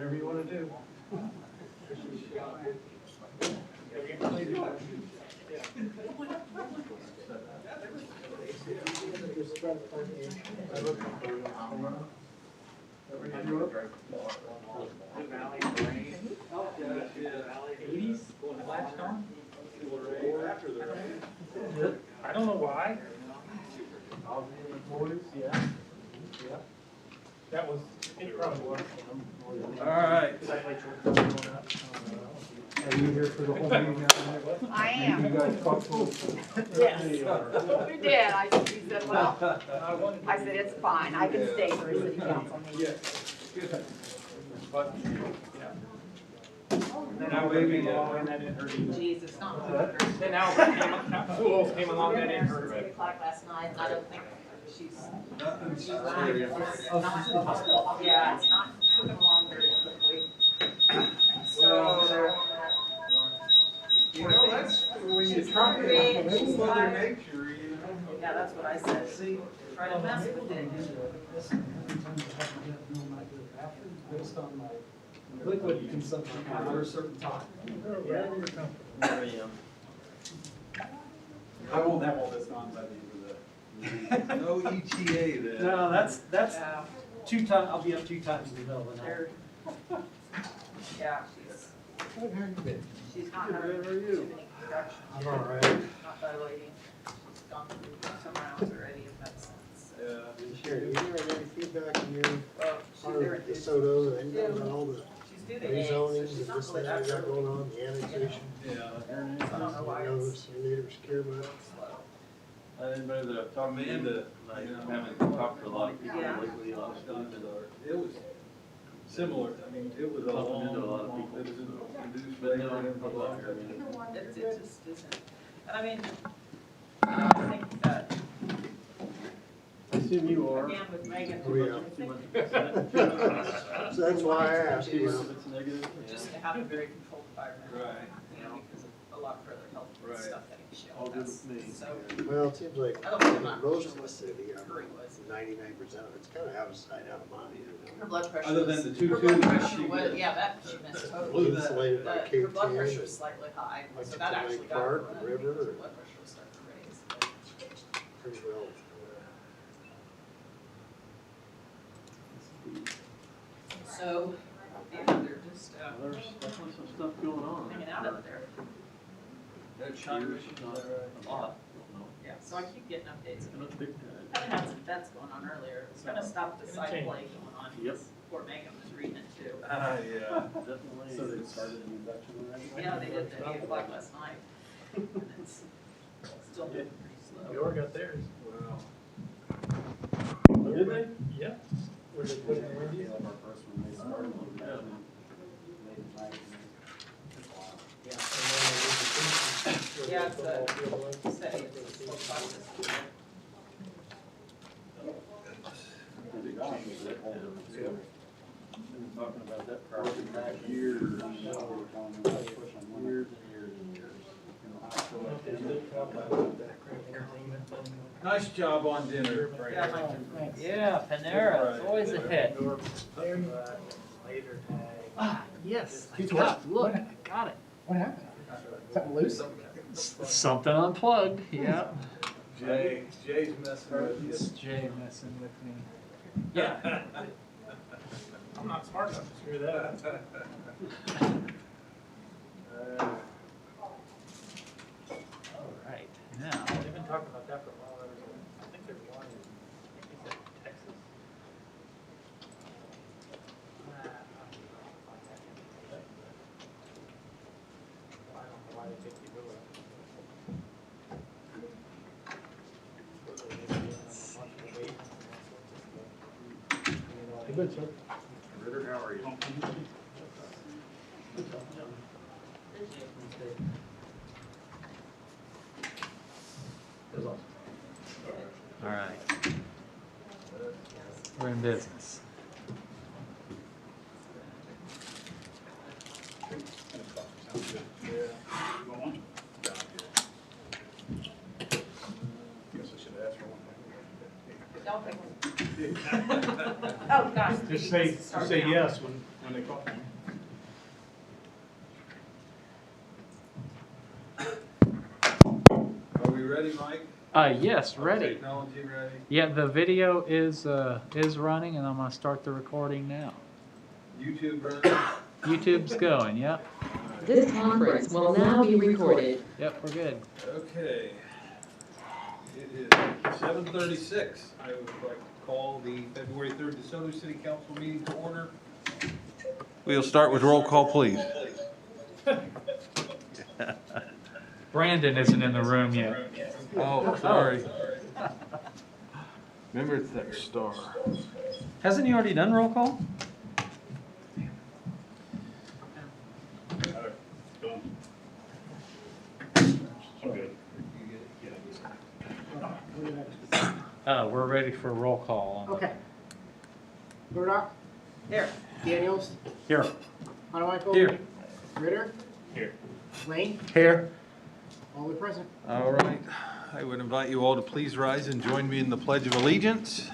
Whatever you want to do. I don't know why. Yeah. That was, it probably was. All right. Are you here for the whole meeting now? I am. You guys talked to Yes. We did. He said, well, I said, it's fine. I can stay for a city council meeting. But, yeah. Then Albert came along and that didn't hurt either. Jeez, it's not longer. Then Albert came along, that didn't hurt. 3 o'clock last night, and I don't think she's Nothing's not, serious. yeah, it's not moving along very quickly. So, You know, that's when you try to She's Mother tired. Nature, you know. yeah, that's what I said. See, try to mess with it. Based on my liquid consumption after a certain time. I won't have all this gone by the end of the. No ETA then. No, that's Yeah, 2 times, I'll be up 2 times in the middle of the night. they're, yeah, she's not having too many contractions. I'm all right. Not dilating. She's gone through some rounds already of medicine. So. Yeah. Sure, did you have any feedback in your Well, she's part there of at the the, SOTO and then all the she's due the 8th, so rezonings she's and not this really and that that you got early. going on, the annexation? Yeah. I don't know why You know, it's the neighbors care about. slow. Anybody that I've talked to, Amanda, like, you know, haven't talked to a lot of people Yeah. lately, a lot of stuff, and It was similar, I mean, it was a Bumping long, into a lot of long, people. it was induced But labor no, and I'm all not that. sure. It just isn't. And I mean, I think that, I assume you are. again, with Megan, Oh, yeah. I think So that's why I asked, you know. If it's negative, just to have a very controlled environment. Right. You know, because of a lot further health Right. stuff that can show. All good That's- with me. So, Well, it seems like I don't think I'm most sure of the what city, Curry was. 99% of it's kind of out of sight, out of mind. Her blood pressure Other was, than the two her blood tubes pressure she was, did. yeah, that she missed Well, totally. insulated by But her blood K10. pressure was slightly high, Like so it's that a actually Lake got her Park, running river, because her or- blood pressure was starting to raise. Pretty well. So, yeah, they're just, there's definitely some stuff going on. hanging out out there. That Years, Congress, not a lot, no. Yeah, so I keep getting updates. Not big time. Kind of had some events going on earlier. It's kind of stopped the side play going on. Yep. Fort Megan was reading it too. yeah. Definitely. So they started an induction already? Yeah, they did the 8 o'clock last night. And it's still moving pretty slow. Your got theirs. Wow. Did they? Yeah. Where they put it in Wendy's? Our first one, they started on that. Late at night. Yeah, it's a steady, it's a slow process. Been talking about that project back years, years and years and years. Nice job on dinner, Frank. Yeah, Mike. Yeah, Panera, it's always a hit. Later tag. Ah, yes, I Keith, got, look, I got it. What happened? Something loose? Something unplugged, yeah. Jay's messing with you. It's Jay messing with me. Yeah. I'm not smart enough to screw that up. All right, now, They've been talking about that for a while. I think there's one in, Texas. I don't know why they take you Good, sir. Ritter, how are you? all right. We're in business. Don't take one. Oh, gosh. Just say yes when they call. Are we ready, Mike? Yes, ready. Technology ready? Yeah, the video is running, and I'm gonna start the recording now. YouTube ready? YouTube's going, yep. This conference will now be recorded. Yep, we're good. Okay. It is 7:36. I would like to call the February 3rd DeSoto City Council meeting to order. We'll start with roll call, please. Brandon isn't in the room yet. Oh, sorry. Remember, it's that star. Hasn't he already done roll call? We're ready for a roll call. Okay. Murdoch? Here. Daniels? Here. Michael? Here. Ritter? Here. Lane? Here. All are present. All right. I would invite you all to please rise and join me in the Pledge of Allegiance.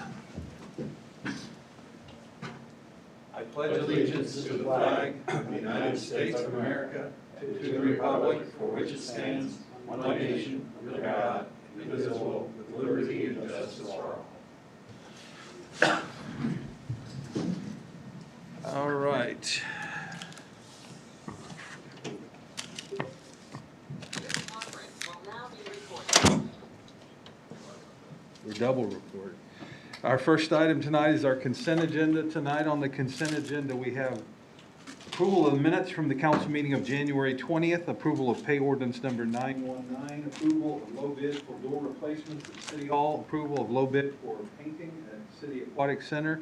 I pledge allegiance to the flag of the United States of America, to the republic for which it stands, one nation, under God, indivisible, with liberty and justice for all. All right. We're double recording. Our first item tonight is our consent agenda. Tonight on the consent agenda, we have approval of the minutes from the council meeting of January 20th, approval of pay ordinance number 919, approval of low bid for door replacements at City Hall, approval of low bid for painting at City Aquatic Center,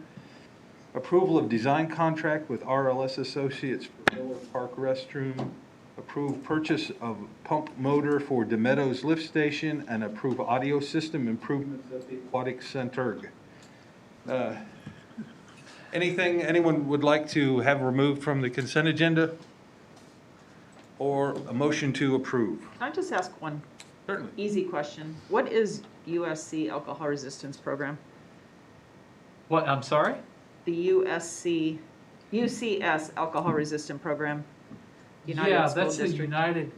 approval of design contract with RLS Associates for Miller Park restroom, approve purchase of pump motor for DeMeadows lift station, and approve audio system improvements at the Aquatic Center. Anything anyone would like to have removed from the consent agenda? Or a motion to approve? Can I just ask one Certainly. easy question? What is USC Alcohol Resistance Program? What, I'm sorry? The UCS Alcohol Resistant Program? United Yeah, School that's a District. United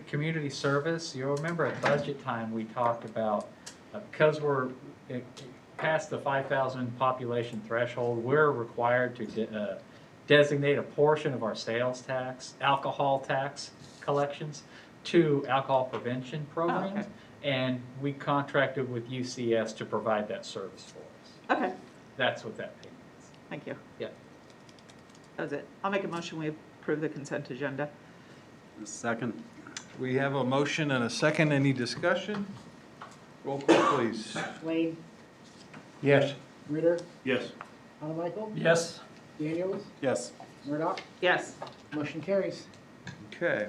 Community Service. You'll remember at budget time, we talked about, because we're past the 5,000 population threshold, we're required to designate a portion of our sales tax, alcohol tax collections, to alcohol prevention programs. Oh, okay. And we contracted with UCS to provide that service for us. Okay, That's what that payment is. thank you. Yeah. That was it. I'll make a motion, we approve the consent agenda. Second. We have a motion and a second. Any discussion? Roll call, please. Lane? Yes. Ritter? Yes. Michael? Yes. Daniels? Yes. Murdoch? Yes. Motion carries. Okay.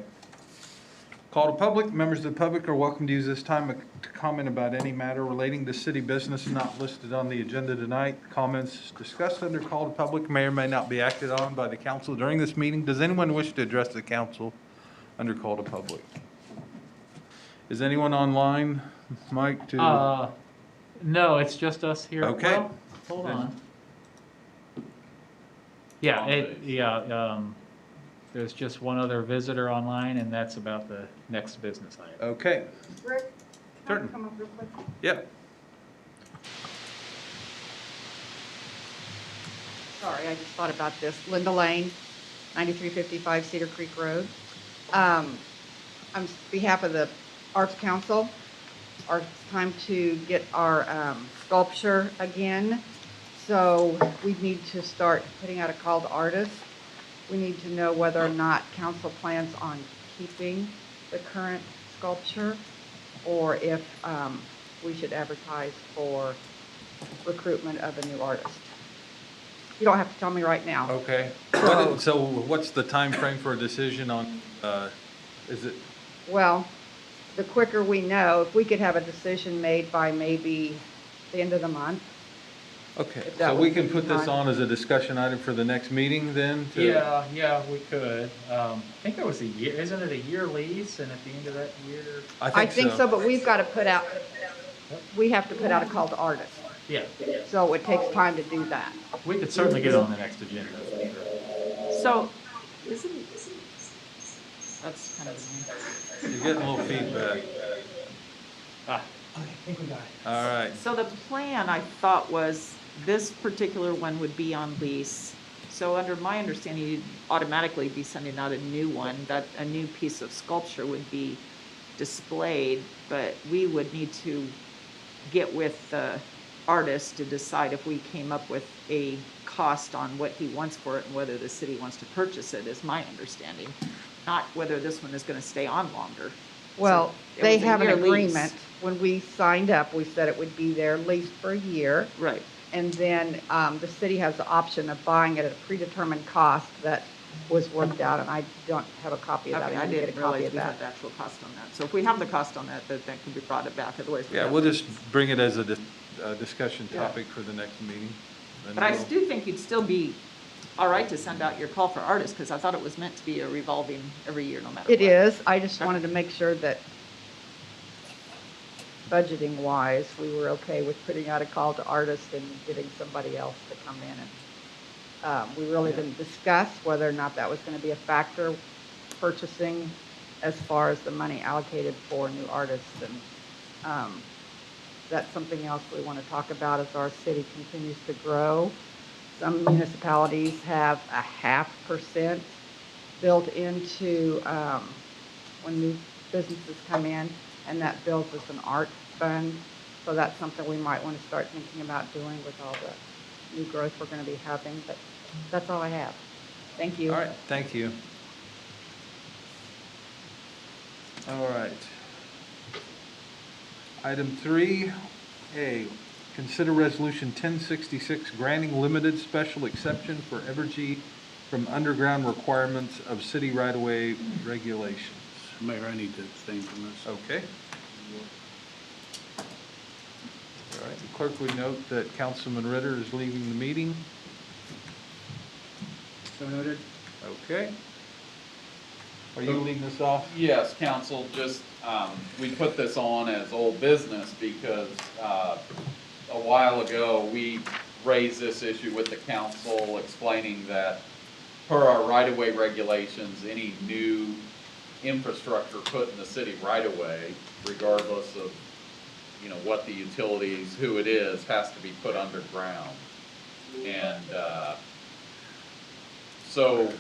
Call to public. Members of the public are welcome to use this time to comment about any matter relating to city business not listed on the agenda tonight. Comments discussed under call to public may or may not be acted on by the council during this meeting. Does anyone wish to address the council under call to public? Is anyone online, Mike, to? No, it's just us here. Okay. Well, hold on. Yeah, there's just one other visitor online, and that's about the next business item. Okay. Rick, can I Certain. come up real quick? Yep. Sorry, I just thought about this. Linda Lane, 9355 Cedar Creek Road. On behalf of the Arts Council, it's time to get our sculpture again. So we need to start putting out a call to artists. We need to know whether or not council plans on keeping the current sculpture, or if we should advertise for recruitment of a new artist. You don't have to tell me right now. Okay. So what's the time frame for a decision on, is it? Well, the quicker we know, if we could have a decision made by maybe the end of the month. Okay, If that so we would can be put this fine. on as a discussion item for the next meeting then? to- Yeah, we could. I think it was a year, isn't it a year lease, and at the end of that year? I think so, but we've got to put out, we have to put out a call to artists. Yeah, So it takes time to do that. we could certainly get it on the next agenda. So, that's kind of annoying. You're getting a little feedback. Okay, I think we got it. All right. So the plan, I thought, was this particular one would be on lease. So under my understanding, you'd automatically be sending out a new one, that a new piece of sculpture would be displayed, but we would need to get with the artist to decide if we came up with a cost on what he wants for it and whether the city wants to purchase it, is my understanding. Not whether this one is gonna stay on longer. Well, So it they was a have an year lease. agreement. When we signed up, we said it would be there leased for a year. Right. And then the city has the option of buying it at a predetermined cost that was worked out, and I don't have a copy of that. Okay, I need to get a didn't copy realize of we that. had the actual cost on that. So if we have the cost on that, then that can be brought it back, otherwise. we Yeah, have- we'll just bring it as a discussion Yeah. topic for the next meeting. Then But I we'll- do think you'd still be all right to send out your call for artists, because I thought it was meant to be a revolving every year, no matter what. It is. I just Okay. wanted to make sure that budgeting wise, we were okay with putting out a call to artists and getting somebody else to come in. And we really didn't discuss whether or not that was going to be a factor purchasing as far as the money allocated for new artists. And that's something else we want to talk about as our city continues to grow. Some municipalities have a 0.5% built into when new businesses come in, and that builds as an art fund. So that's something we might want to start thinking about doing with all the new growth we're going to be having. But that's all I have. Thank you. All right, thank you. All right. Item 3A, consider resolution 1066 granting limited special exception for Evergy from underground requirements of city right-of-way regulations. Mayor, I need to abstain from this. Okay. All right, the clerk would note that Councilman Ritter is leaving the meeting. So noted. Okay. Are you leading this off? Yes, council, just, we put this on as old business because, a while ago, we raised this issue with the council explaining that per our right-of-way regulations, any new infrastructure put in the city right-of-way, regardless of, you know, what the utilities, who it is, has to be put underground. And, so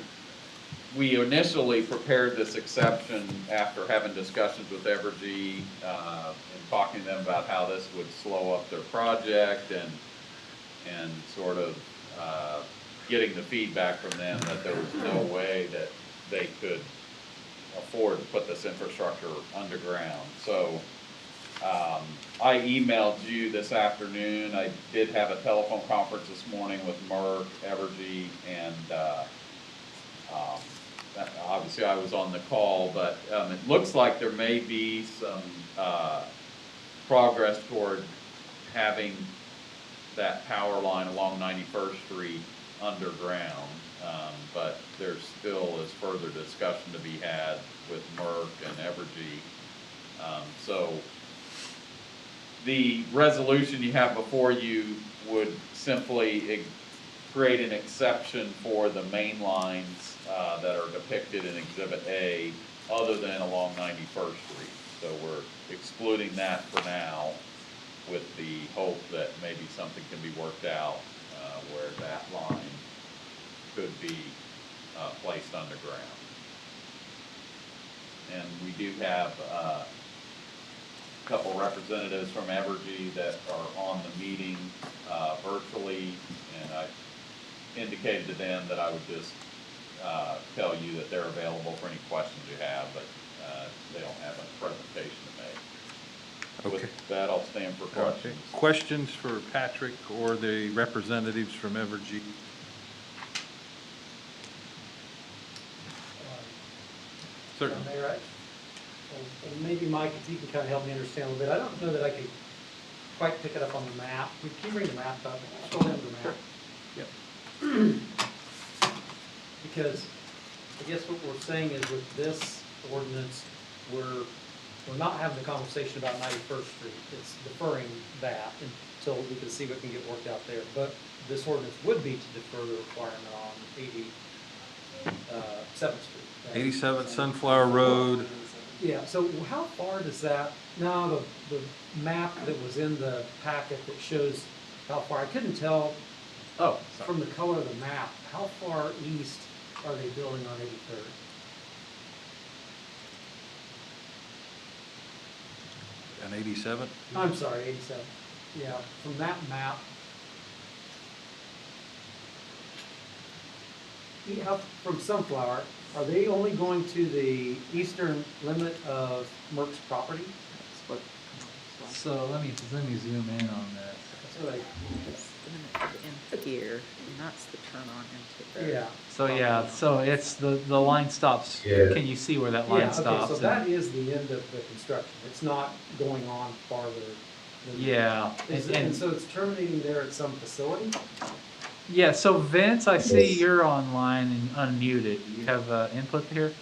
we initially prepared this exception after having discussions with Evergy, and talking to them about how this would slow up their project and sort of, getting the feedback from them that there was no way that they could afford to put this infrastructure underground. So, I emailed you this afternoon. I did have a telephone conference this morning with Merck, Evergy, and, obviously I was on the call, but it looks like there may be some progress toward having that power line along 91st Street underground, but there still is further discussion to be had with Merck and Evergy. So the resolution you have before you would simply create an exception for the main lines that are depicted in Exhibit A, other than along 91st Street. So we're excluding that for now, with the hope that maybe something can be worked out where that line could be placed underground. And we do have a couple representatives from Evergy that are on the meeting virtually, and I indicated to them that I would just tell you that they're available for any questions you have, but they don't have a presentation to make. Okay. With that, I'll stand for Okay. questions. Questions for Patrick or the representatives from Evergy? Certainly. Mayor, and maybe Mike, if you can kind of help me understand a little bit, I don't know that I could quite pick it up on the map. Can you bring the map up? Scroll down to the map. Yep. Because I guess what we're saying is with this ordinance, we're not having the conversation about 91st Street. It's deferring that until we can see what can get worked out there. But this ordinance would be to defer the requirement on 80 Seventh Street. right? 87 Sunflower Road. Yeah, so how far does that, now the map that was in the packet that shows how far, I couldn't tell Oh, from the color of the map, how far east are they building on 83rd? And 87? I'm sorry, 87. Yeah, from that map. From Sunflower, are they only going to the eastern limit of Merck's property? So let me zoom in on this. That's what In here, and that's the turn on into the. yeah. So yeah, so it's the line stops. Yeah. Can you see where that Yeah, line okay, stops? so And- that is the end of the construction. It's not going on farther than. Yeah, And so it's terminating there at some facility? yeah. So Vince, I see you're online and unmuted. You have input here.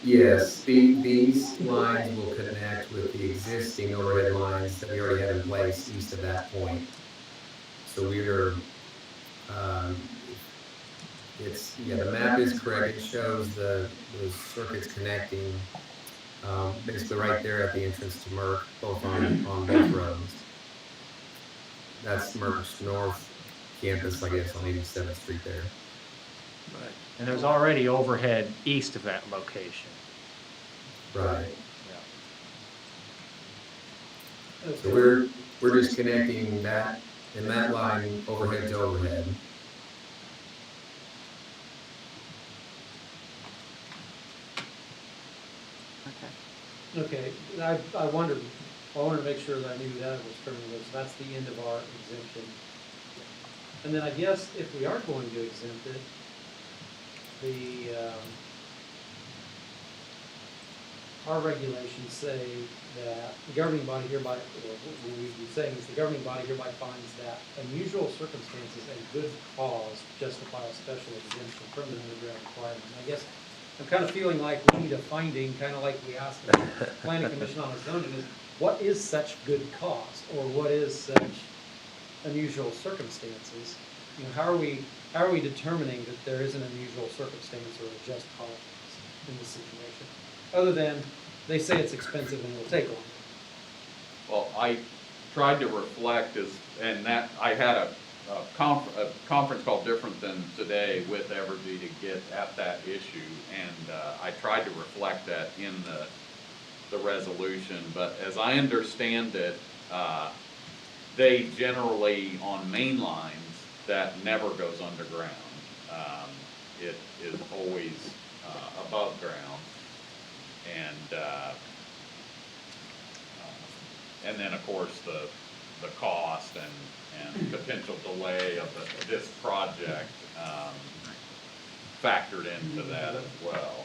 Yes, these lines will connect with the existing overhead lines that we already have in place east of that point. So we are, the map is correct. It shows those circuits connecting, basically right there at the entrance to Merck, both on both roads. That's Merck's north campus, I guess, on 87th Street there. Right. And there's already overhead east of that location. Right. Okay. So we're just connecting that, in that line, overhead to overhead. Okay, I wanted to make sure that I knew that was terminated, so that's the end of our exemption. And then I guess if we are going to exempt it, our regulations say that the governing body hereby, or what we'd be saying is the governing body hereby finds that unusual circumstances and good cause justify a special exemption from the underground requirement. And I guess I'm kind of feeling like we need a finding, kind of like we asked the planning commission on its zoning, is what is such good cause, or what is such unusual circumstances? You know, how are we determining that there is an unusual circumstance or a just cause in this situation? Other than they say it's expensive and will take longer. Well, I tried to reflect and that, I had a conference call different than today with Evergy to get at that issue, and I tried to reflect that in the resolution, but as I understand it, they generally, on main lines, that never goes underground. It is always above ground. And then, of course, the cost and potential delay of this project factored into that as well.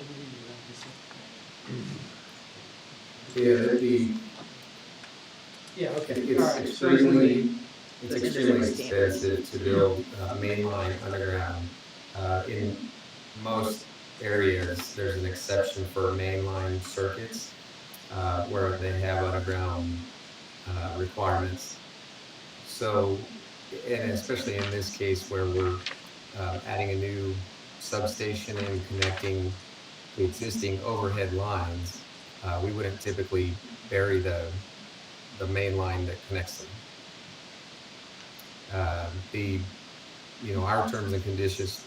Yeah, okay. it's All right. extremely expensive to build mainline underground. In most areas, there's an exception for mainline circuits where they have underground requirements. So, and especially in this case where we're adding a new substation and connecting the existing overhead lines, we wouldn't typically bury the main line that connects them. Our terms and conditions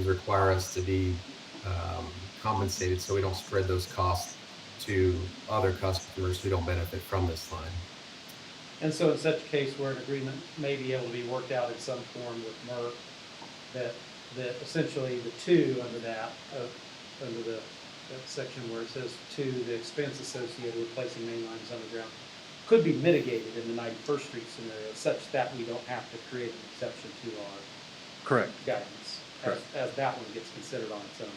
require us to be compensated so we don't spread those costs to other customers who don't benefit from this line. And so in such a case where an agreement may be able to be worked out in some form with Merck, that essentially the two under that section where it says to the expense associated with placing main lines underground could be mitigated in the 91st Street scenario such that we don't have to create an exception to our Correct. guidance as that one gets considered on its own.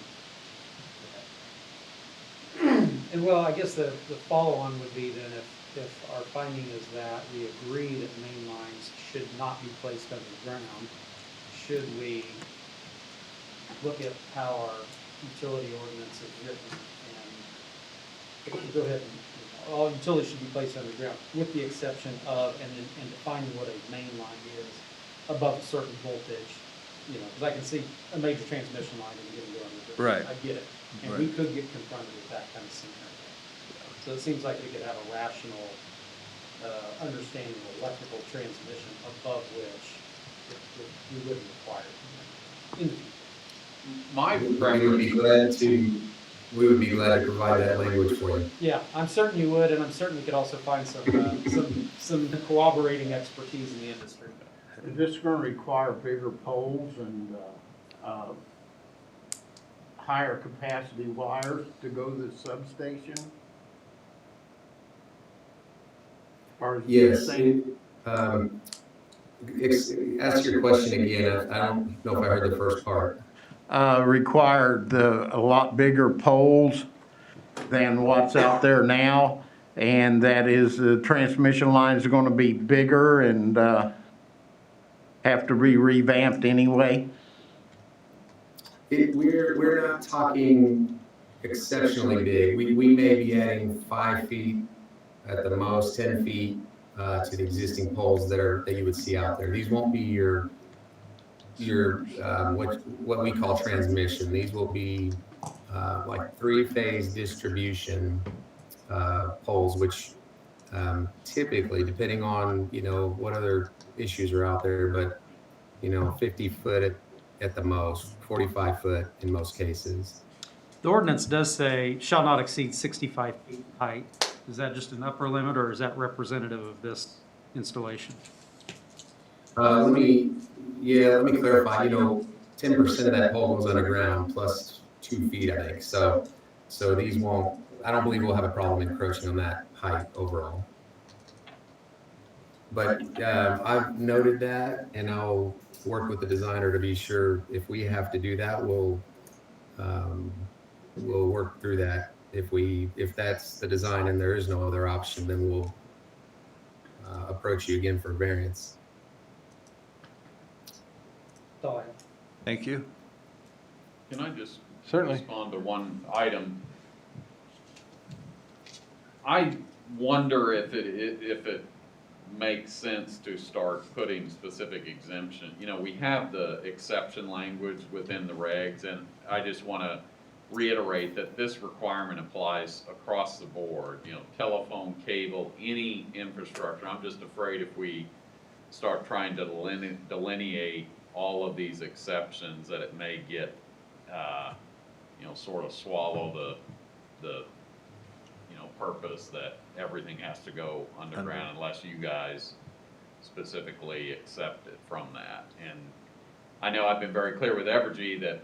And well, I guess the follow-on would be then if our finding is that we agree that main lines should not be placed underground, should we look at how our utility ordinance is written and go ahead and all utilities should be placed underground with the exception of and defining what a main line is above a certain voltage, because I can see a major transmission line and getting go underground. Right. I get it. And we could get confronted with that kind of scenario. So it seems like we could have a rational understanding of electrical transmission above which we wouldn't require it in the future. My We would preference, be glad to, we would be glad to provide that language for you. Yeah, I'm certain you would, and I'm certain we could also find some corroborating expertise in the industry. Is this gonna require bigger poles and, higher capacity wires to go to the substation? Or is it the Yes. same? Ask your question again. I don't know if I heard the first part. Required a lot bigger poles than what's out there now, and that is the transmission lines are gonna be bigger and, have to be revamped anyway. We're not talking exceptionally big. We may be adding 5 feet at the most, 10 feet to the existing poles that you would see out there. These won't be your what we call transmission. These will be like 3-phase distribution poles, which typically, depending on what other issues are out there, but 50 foot at the most, 45 foot in most cases. The ordinance does say shall not exceed 65 feet height. Is that just an upper limit, or is that representative of this installation? Let me clarify. 10% of that pole goes underground plus 2 feet, I think. So these won't. I don't believe we'll have a problem encroaching on that height overall. But I've noted that, and I'll work with the designer to be sure if we have to do that, we'll work through that. If that's the design and there is no other option, then we'll approach you again for variance. That's all I have. Thank you. can I just Certainly. respond to one item? I wonder if it makes sense to start putting specific exemption. We have the exception language within the regs, and I just want to reiterate that this requirement applies across the board, telephone, cable, any infrastructure. I'm just afraid if we start trying to delineate all of these exceptions, that it may get, sort of swallow the purpose that everything has to go underground unless you guys specifically accept it from that. And I know I've been very clear with Evergy that,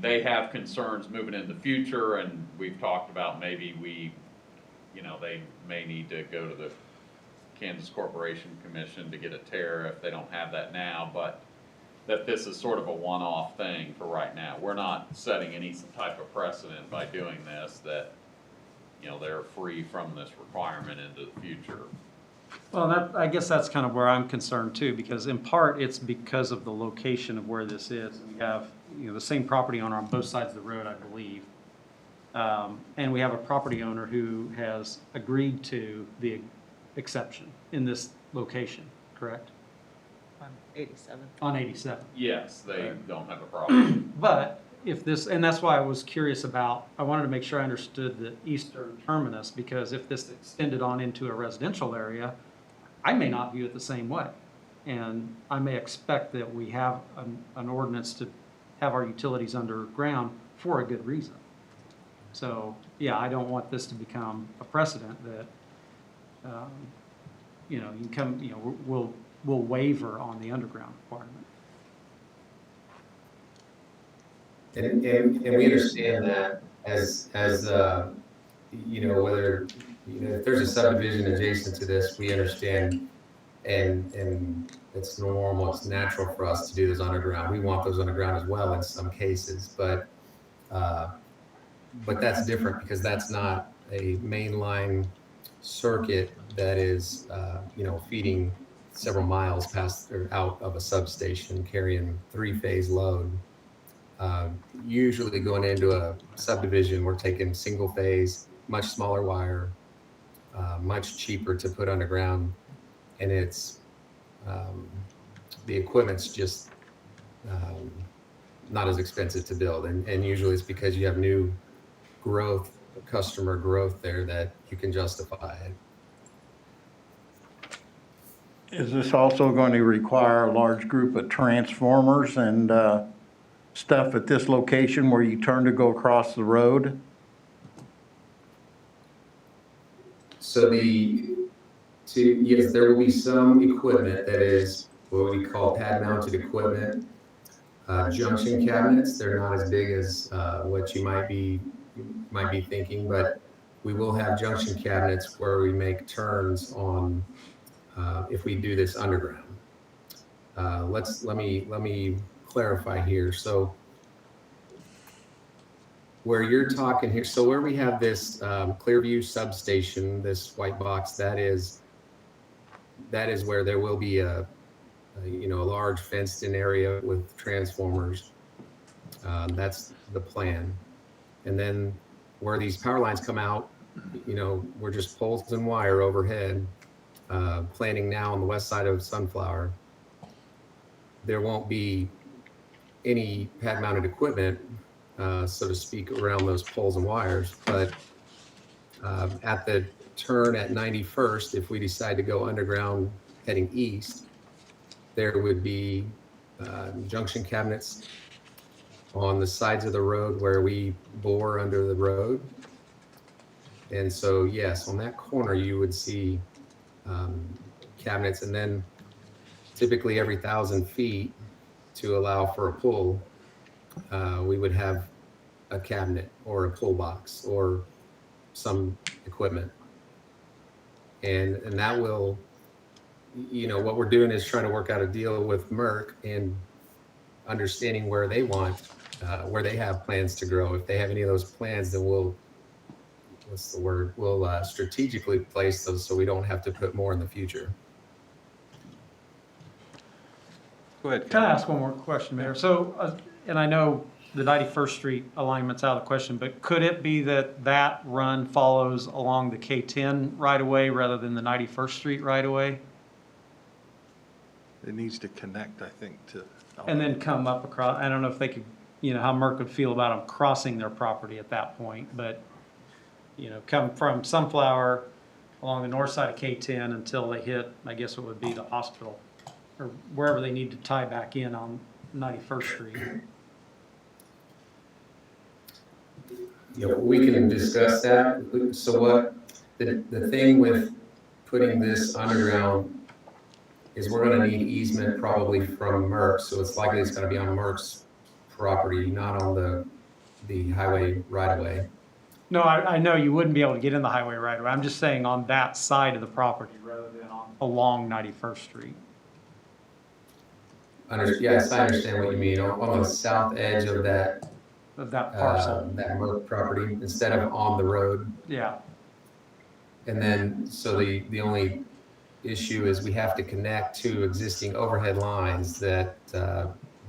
they have concerns moving in the future, and we've talked about maybe they may need to go to the Kansas Corporation Commission to get a tariff. They don't have that now, but that this is sort of a one-off thing for right now. We're not setting any type of precedent by doing this, that they're free from this requirement into the future. Well, I guess that's kind of where I'm concerned too, because in part, it's because of the location of where this is. We have, the same property owner on both sides of the road, I believe. And we have a property owner who has agreed to the exception in this location, correct? On 87. On 87. Yes, they don't have a problem. But if this, and that's why I was curious about, I wanted to make sure I understood the eastern terminus, because if this extended on into a residential area, I may not view it the same way. And I may expect that we have an ordinance to have our utilities underground for a good reason. So, yeah, I don't want this to become a precedent that, we'll waiver on the underground requirement. And we understand that as whether if there's a subdivision adjacent to this, we understand, and it's normal, it's natural for us to do those underground. We want those underground as well in some cases, but that's different because that's not a mainline circuit that is feeding several miles past or out of a substation carrying 3-phase load. Usually going into a subdivision, we're taking single phase, much smaller wire, much cheaper to put underground, and it's the equipment's just not as expensive to build. And usually it's because you have new growth, customer growth there that you can justify it. Is this also going to require a large group of transformers and stuff at this location where you turn to go across the road? So yes, there will be some equipment that is what we call pad mounted equipment. Junction cabinets, they're not as big as what you might be thinking, but we will have junction cabinets where we make turns on if we do this underground. Let me clarify here. So where you're talking here, so where we have this Clearview substation, this white box, that is where there will be a large fenced in area with transformers. That's the plan. And then where these power lines come out, we're just poles and wire overhead. Planning now on the west side of Sunflower, there won't be any pad mounted equipment, so to speak, around those poles and wires. But at the turn at 91st, if we decide to go underground heading east, there would be junction cabinets on the sides of the road where we bore under the road. And so, yes, on that corner, you would see cabinets, and then typically every 1,000 feet to allow for a pull, we would have a cabinet or a pull box or some equipment. And that will, what we're doing is trying to work out a deal with Merck and understanding where they want, where they have plans to grow. If they have any of those plans, then we'll strategically place those so we don't have to put more in the future. Go ahead. Can I ask one more question, Mayor? So, and I know the 91st Street alignment's out of the question, but could it be that run follows along the K10 right away rather than the 91st Street right away? It needs to connect, I think, to. And then come up across, I don't know if they could, how Merck would feel about them crossing their property at that point, but, come from Sunflower along the north side of K10 until they hit, I guess it would be the hospital, or wherever they need to tie back in on 91st Street. We can discuss that. So what the thing with putting this underground is we're going to need easement probably from Merck, so it's likely it's going to be on Merck's property, not on the highway right away. No, I know you wouldn't be able to get in the highway right away. I'm just saying on that side of the property rather than along 91st Street. Yes, I understand what you mean. On the south edge of that Parcel. that Merck property, instead of on the road. Yeah. And then, so the only issue is we have to connect to existing overhead lines that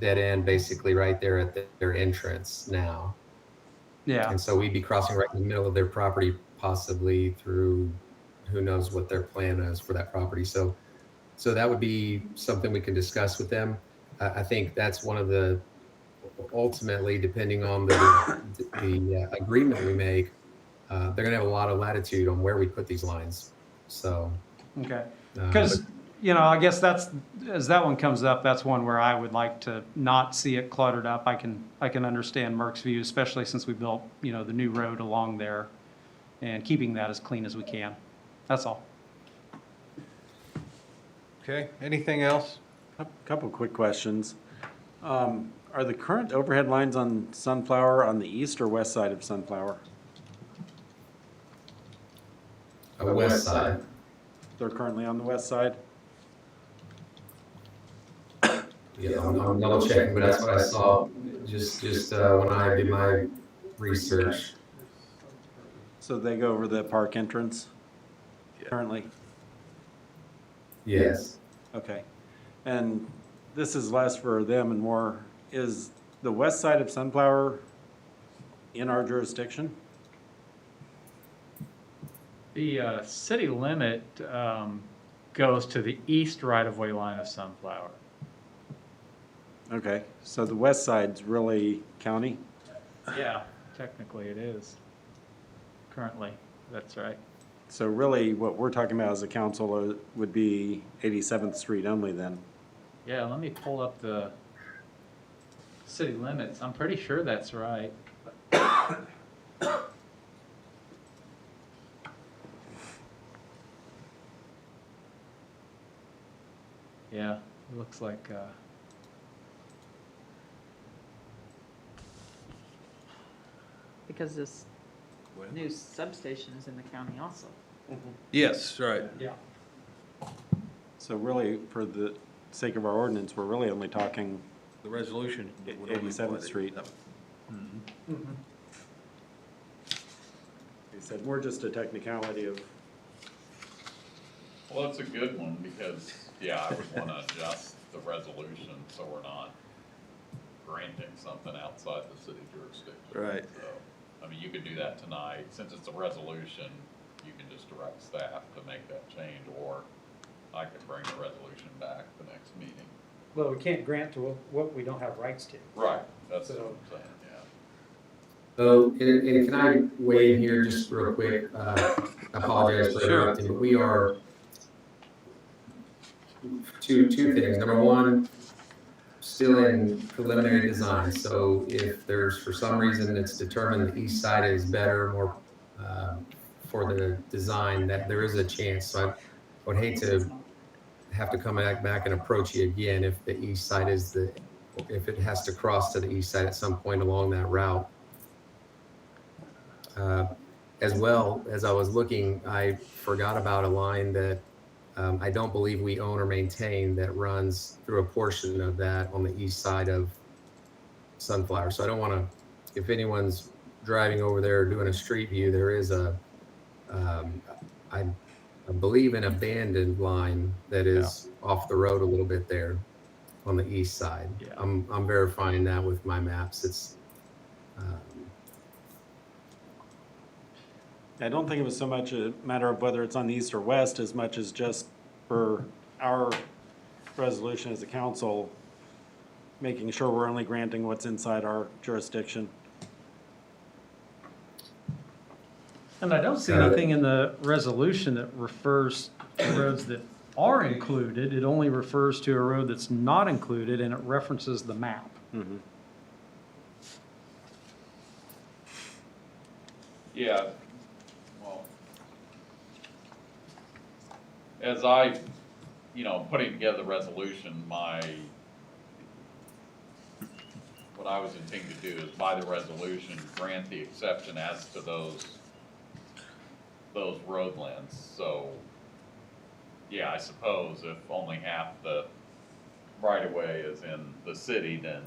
dead end basically right there at their entrance now. Yeah. And so we'd be crossing right in the middle of their property, possibly through who knows what their plan is for that property. So that would be something we can discuss with them. I think that's one of the, ultimately, depending on the agreement we make, they're gonna have a lot of latitude on where we put these lines. So. Okay. Because, I guess as that one comes up, that's one where I would like to not see it cluttered up. I can understand Merck's view, especially since we built, the new road along there and keeping that as clean as we can. That's all. Okay, anything else? A couple quick questions. Are the current overhead lines on Sunflower on the east or west side of Sunflower? West side. They're currently on the west side? Yeah, I'm double checking, but that's what I saw just when I did my research. So they go over the park entrance currently? Yes. Okay. And this is less for them and more, is the west side of Sunflower in our jurisdiction? The city limit goes to the east right-of-way line of Sunflower. Okay, so the west side's really county? Yeah, technically it is. Currently, that's right. So really, what we're talking about as a council would be 87th Street only then? Yeah, let me pull up the city limits. I'm pretty sure that's right. Yeah, it looks like, Because this new substation is in the county also. Yes, right. yeah. So really, for the sake of our ordinance, we're really only talking The resolution. would only 87th apply to Street. 87th. They said more just a technicality of, Well, that's a good one, because, yeah, I would wanna adjust the resolution so we're not granting something outside the city jurisdiction. Right. So, I mean, you could do that tonight, since it's a resolution, you can just direct staff to make that change, or I could bring the resolution back the next meeting. Well, we can't grant to what we don't have rights to. Right, that's what I'm saying, yeah. So, and can I weigh in here just real quick? I apologize for interrupting, but we are two things. Number one, still in preliminary design. So if there's, for some reason, it's determined the east side is better, more for the design, that there is a chance. So I would hate to have to come back and approach you again if the east side is if it has to cross to the east side at some point along that route. As well, as I was looking, I forgot about a line that I don't believe we own or maintain that runs through a portion of that on the east side of Sunflower. So I don't want to, if anyone's driving over there doing a street view, there is I believe an abandoned line that is off the road a little bit there on the east side. Yeah. I'm verifying that with my maps. It's I don't think it was so much a matter of whether it's on the east or west as much as just for our resolution as a council, making sure we're only granting what's inside our jurisdiction. And I don't see anything in the resolution that refers to roads that are included. It only refers to a road that's not included, and it references the map. Mhm. Yeah, well, as I, putting together the resolution, what I was intending to do is by the resolution, grant the exception as to those roadlands. So, yeah, I suppose if only half the right-of-way is in the city, then,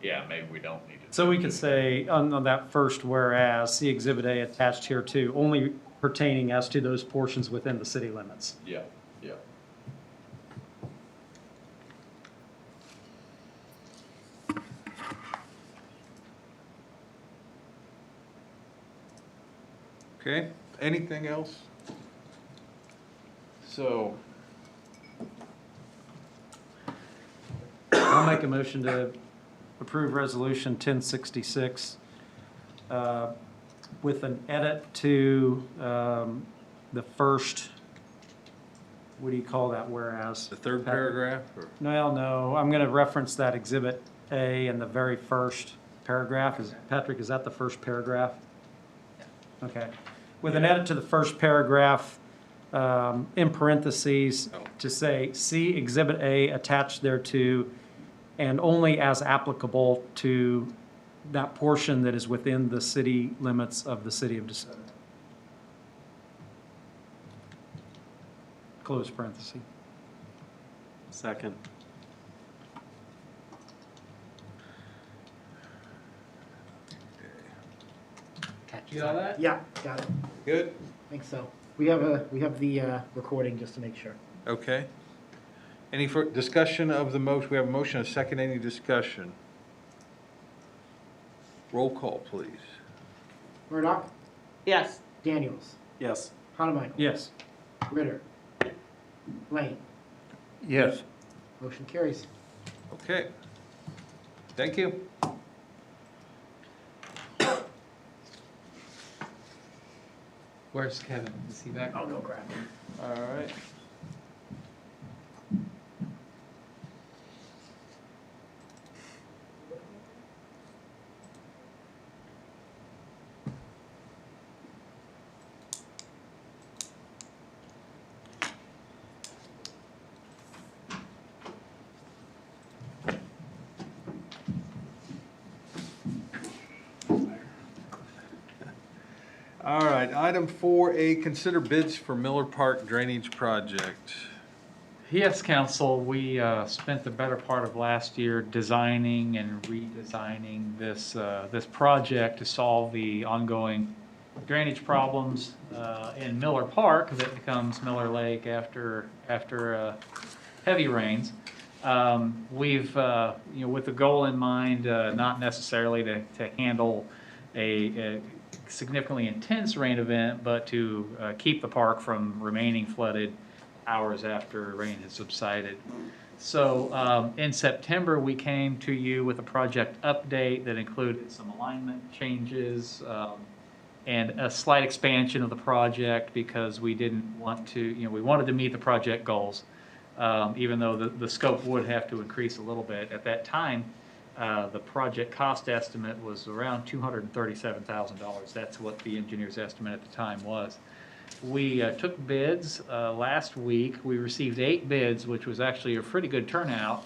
yeah, maybe we don't need to. So we could say on that first whereas, see Exhibit A attached here too, only pertaining as to those portions within the city limits. Yeah, yeah. Okay, anything else? So, I'll make a motion to approve Resolution 1066 with an edit to the first, what do you call that whereas? the third paragraph, or? No, I'm going to reference that Exhibit A in the very first paragraph. Patrick, is that the first paragraph? Okay. With an edit to the first paragraph, in parentheses, to say, see Exhibit A attached thereto, and only as applicable to that portion that is within the city limits of the city of DeSoto. Close parenthesis. Second. You got that? Yeah, got it. Good? I think so. We have the recording just to make sure. Okay. Any discussion of the motion? We have a motion, a second, any discussion? Roll call, please. Murdoch, Yes. Daniels, Yes. Hanamichael. Yes. Ritter. Lane. yes. Motion carries. Okay. Thank you. Where's Kevin? Is he back? I'll go grab him. All right. All right, item 4A, consider bids for Miller Park Drainage Project. Yes, council, we spent the better part of last year designing and redesigning this project to solve the ongoing drainage problems in Miller Park that becomes Miller Lake after heavy rains. We've, with the goal in mind, not necessarily to handle a significantly intense rain event, but to keep the park from remaining flooded hours after rain has subsided. So in September, we came to you with a project update that included some alignment changes and a slight expansion of the project because we didn't want to, we wanted to meet the project goals, even though the scope would have to increase a little bit. At that time, the project cost estimate was around $237,000. That's what the engineer's estimate at the time was. We took bids last week. We received 8 bids, which was actually a pretty good turnout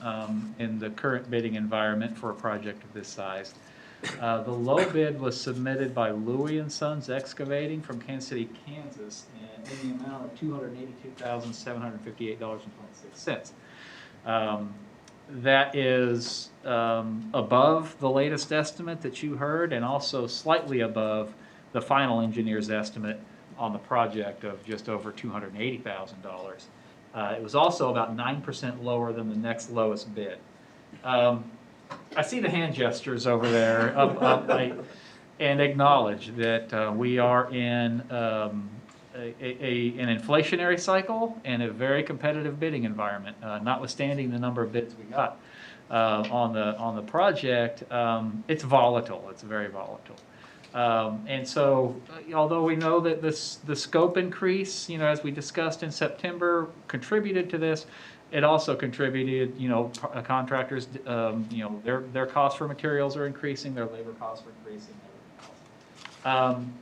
in the current bidding environment for a project of this size. The low bid was submitted by Louie and Sons Excavating from Kansas City, Kansas, and in the amount of $282,758.26. That is above the latest estimate that you heard and also slightly above the final engineer's estimate on the project of just over $280,000. It was also about 9% lower than the next lowest bid. I see the hand gestures over there and acknowledge that we are in an inflationary cycle and a very competitive bidding environment, notwithstanding the number of bids we got on the project. It's volatile. It's very volatile. And so, although we know that the scope increase, as we discussed in September, contributed to this, it also contributed, contractors, their costs for materials are increasing, their labor costs are increasing.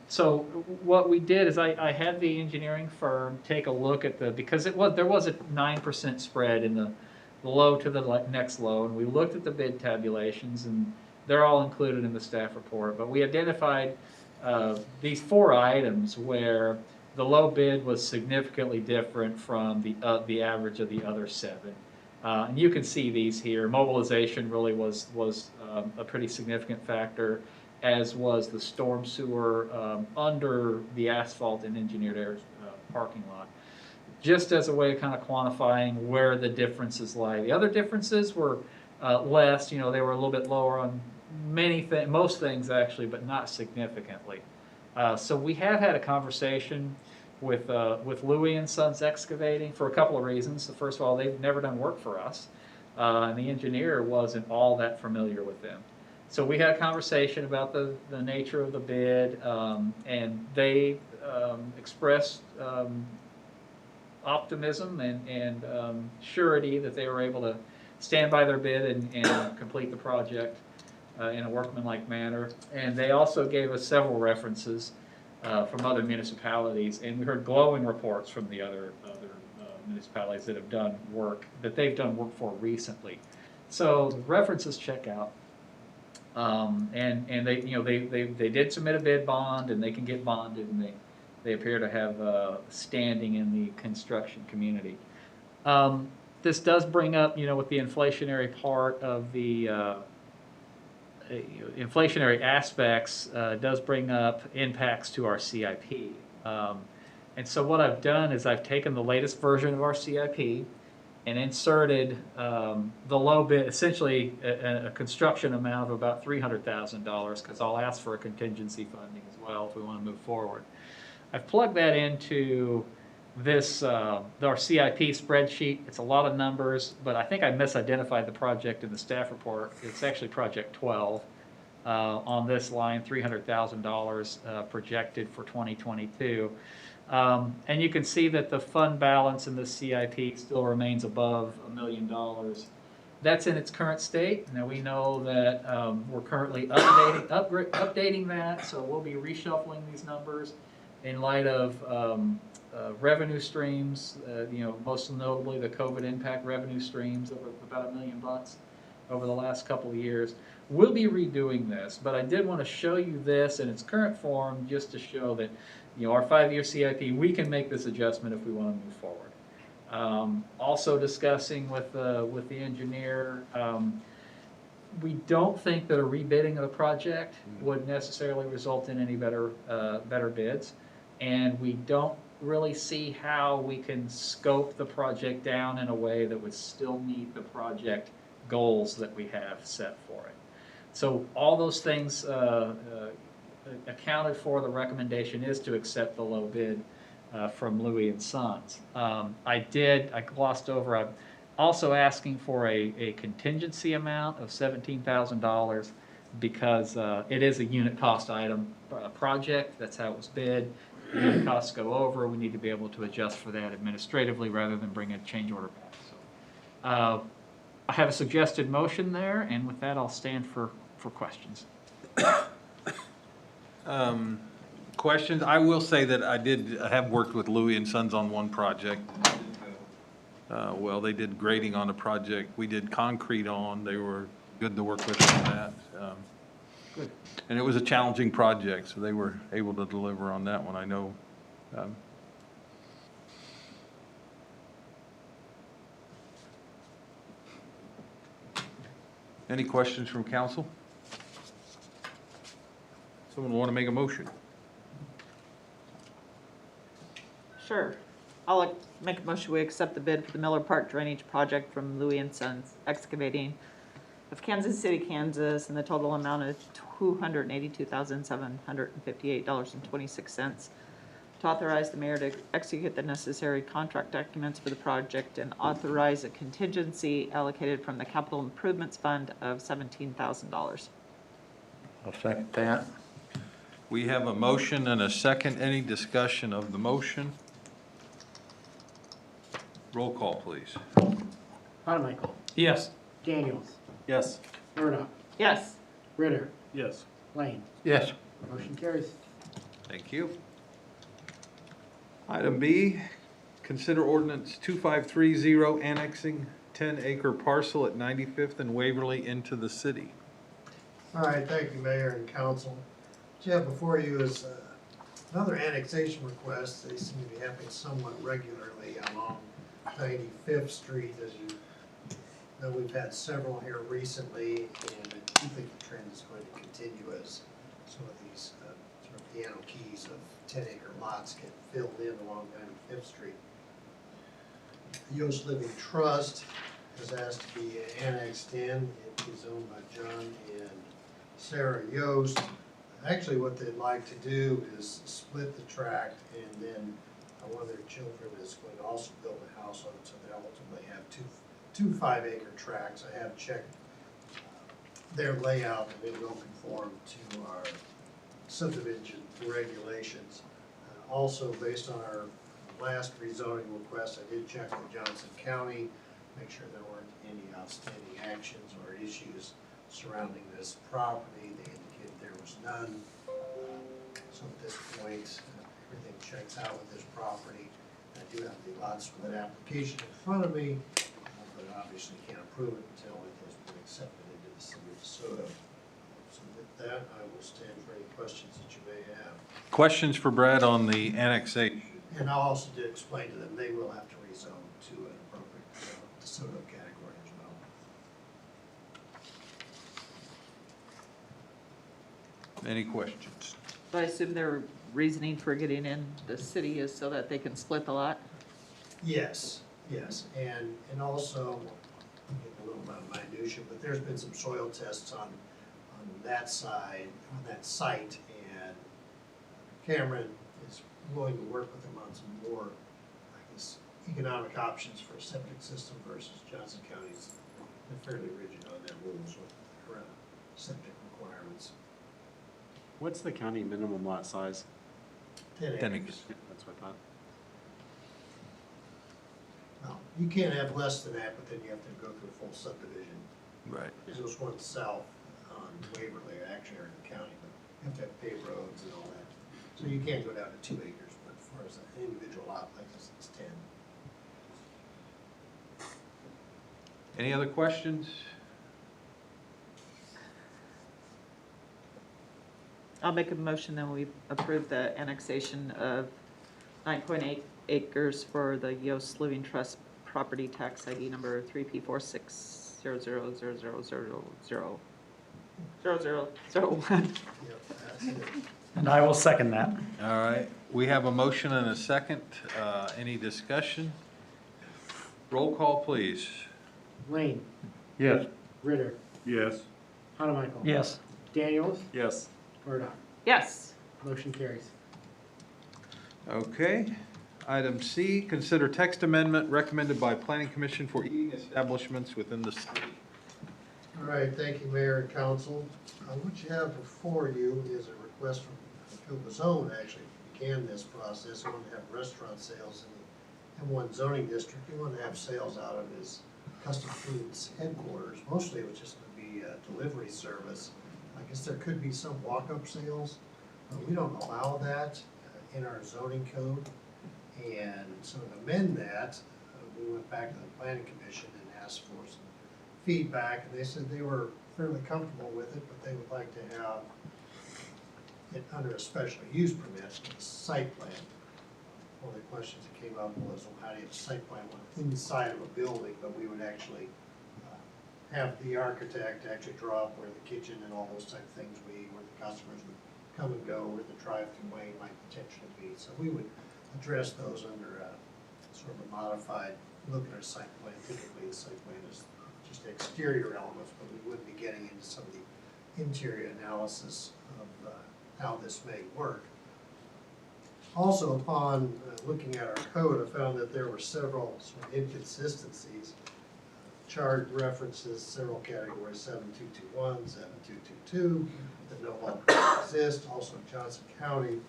So what we did is I had the engineering firm take a look at because there was a 9% spread in the low to the next low, and we looked at the bid tabulations, and they're all included in the staff report. But we identified these 4 items where the low bid was significantly different from the average of the other 7. And you can see these here. Mobilization really was a pretty significant factor, as was the storm sewer under the asphalt and engineered air parking lot. Just as a way of kind of quantifying where the differences lie. The other differences were less, they were a little bit lower on most things actually, but not significantly. So we have had a conversation with Louie and Sons Excavating for a couple of reasons. So first of all, they've never done work for us, and the engineer wasn't all that familiar with them. So we had a conversation about the nature of the bid, and they expressed optimism and surety that they were able to stand by their bid and complete the project in a workmanlike manner. And they also gave us several references from other municipalities, and we heard glowing reports from the other municipalities that have done work that they've done work for recently. So the references check out, and they did submit a bid bond, and they can get bonded, and they appear to have standing in the construction community. This does bring up, with the inflationary part of the inflationary aspects, does bring up impacts to our CIP. And so what I've done is I've taken the latest version of our CIP and inserted the low bid, essentially a construction amount of about $300,000, because I'll ask for a contingency funding as well if we want to move forward. I've plugged that into This, our CIP spreadsheet, it's a lot of numbers, but I think I misidentified the project in the staff report. It's actually Project 12. On this line, $300,000 projected for 2022. And you can see that the fund balance in the CIP still remains above $1 million. That's in its current state. Now, we know that we're currently updating that, so we'll be reshuffling these numbers in light of revenue streams, most notably the COVID impact revenue streams of about $1 million over the last couple of years. We'll be redoing this, but I did want to show you this in its current form just to show that, our 5-year CIP, we can make this adjustment if we want to move forward. Also discussing with the engineer, we don't think that a rebidding of the project would necessarily result in any better bids, and we don't really see how we can scope the project down in a way that would still meet the project goals that we have set for it. So all those things accounted for, the recommendation is to accept the low bid from Louis and Sons. I glossed over, I'm also asking for a contingency amount of $17,000 because it is a unit cost item project. That's how it was bid. If unit costs go over, we need to be able to adjust for that administratively rather than bring a change order back. So, I have a suggested motion there, and with that, I'll stand for questions. Questions? I will say that I have worked with Louis and Sons on one project. Well, they did grading on the project. We did concrete on. They were good to work with on that. Good. And it was a challenging project, so they were able to deliver on that one, I know. Any questions from council? Someone want to make a motion? Sure. I'll make a motion, we accept the bid for the Miller Park Drainage Project from Louis and Sons Excavating of Kansas City, Kansas, and the total amount of $282,758.26 to authorize the mayor to execute the necessary contract documents for the project and authorize a contingency allocated from the Capital Improvements Fund of $17,000. I'll second that. We have a motion and a second. Any discussion of the motion? Roll call, please. Bonamichael, Yes. Daniels, Yes. Murdoch, Yes. Ritter, Yes. Lane. Yes. Motion carries. Thank you. Item B, consider ordinance 2530 annexing 10-acre parcel at 95th and Waverly into the city. All right, thank you, Mayor and Council. What you have before you is another annexation request. They seem to be happening somewhat regularly along 95th Street. As you know, we've had several here recently, and I do think the trend is going to continue as some of these sort of piano keys of 10-acre lots get filled in along 95th Street. The Yost Living Trust has asked to be annexed in. It is owned by John and Sarah Yost. Actually, what they'd like to do is split the tract, and then one of their children is going to also build a house on it, so they ultimately have two 5-acre tracts. I have checked their layout, and it will conform to our subdivision regulations. Also, based on our last rezoning request, I did check with Johnson County, make sure there weren't any outstanding actions or issues surrounding this property. They indicated there was none. So at this point, everything checks out with this property. I do have the lot split application in front of me, but obviously can't approve it until it has been accepted into the city of DeSoto. So with that, I will stand for any questions that you may have. Questions for Brad on the annexation? And I'll also explain to them, they will have to rezone to an appropriate DeSoto category as well. Any questions? So I assume their reasoning for getting in the city is so that they can split the lot? Yes, yes, and also, I'm getting a little bit of minutia, but there's been some soil tests on that side, on that site, and Cameron is willing to work with them on some more is economic options for a septic system versus Johnson County's. They're fairly rigid on their rules with their septic requirements. What's the county minimum lot size? 10 10 acres. Yeah, that's what I thought. Well, you can't have less than that, but then you have to go through a full subdivision. Right. There's one south on Waverly, actually, are in the county, but you have to have paved roads and all that. So you can't go down to 2 acres, but as far as an individual lot like this, it's 10. Any other questions? I'll make a motion that we approve the annexation of 9.8 acres for the Yost Living Trust property tax ID number 3P46000000000001. Yep, that's it. And I will second that. All right, we have a motion and a second. Any discussion? Roll call, please. Lane, Yes. Ritter, Yes. Hanamichael. Yes. Daniels, Yes. Murdoch. Yes. Motion carries. Okay. Item C, consider text amendment recommended by Planning Commission for eating establishments within the city. All right, thank you, Mayor and Council. What you have before you is a request from Joe Bazone, actually, began this process. He wanted to have restaurant sales in the M1 zoning district. He wanted to have sales out of his custom foods headquarters. Mostly it was just going to be a delivery service. I guess there could be some walk-up sales, but we don't allow that in our zoning code. And so to amend that, we went back to the Planning Commission and asked for some feedback, and they said they were fairly comfortable with it, but they would like to have it under a special use permit, with a site plan. One of the questions that came up was, well, how do you have a site plan inside of a building, but we would actually have the architect actually draw up where the kitchen and all those type of things would be, where the customers would come and go, where the drive-through lane might potentially be. So we would address those under sort of a modified look at our site plan. Typically, the site plan is just exterior elements, but we would be getting into some of the interior analysis of how this may work. Also, upon looking at our code, I found that there were several sort of inconsistencies. Chart references several categories, 7221, 7222, that no longer exist. Also, Johnson County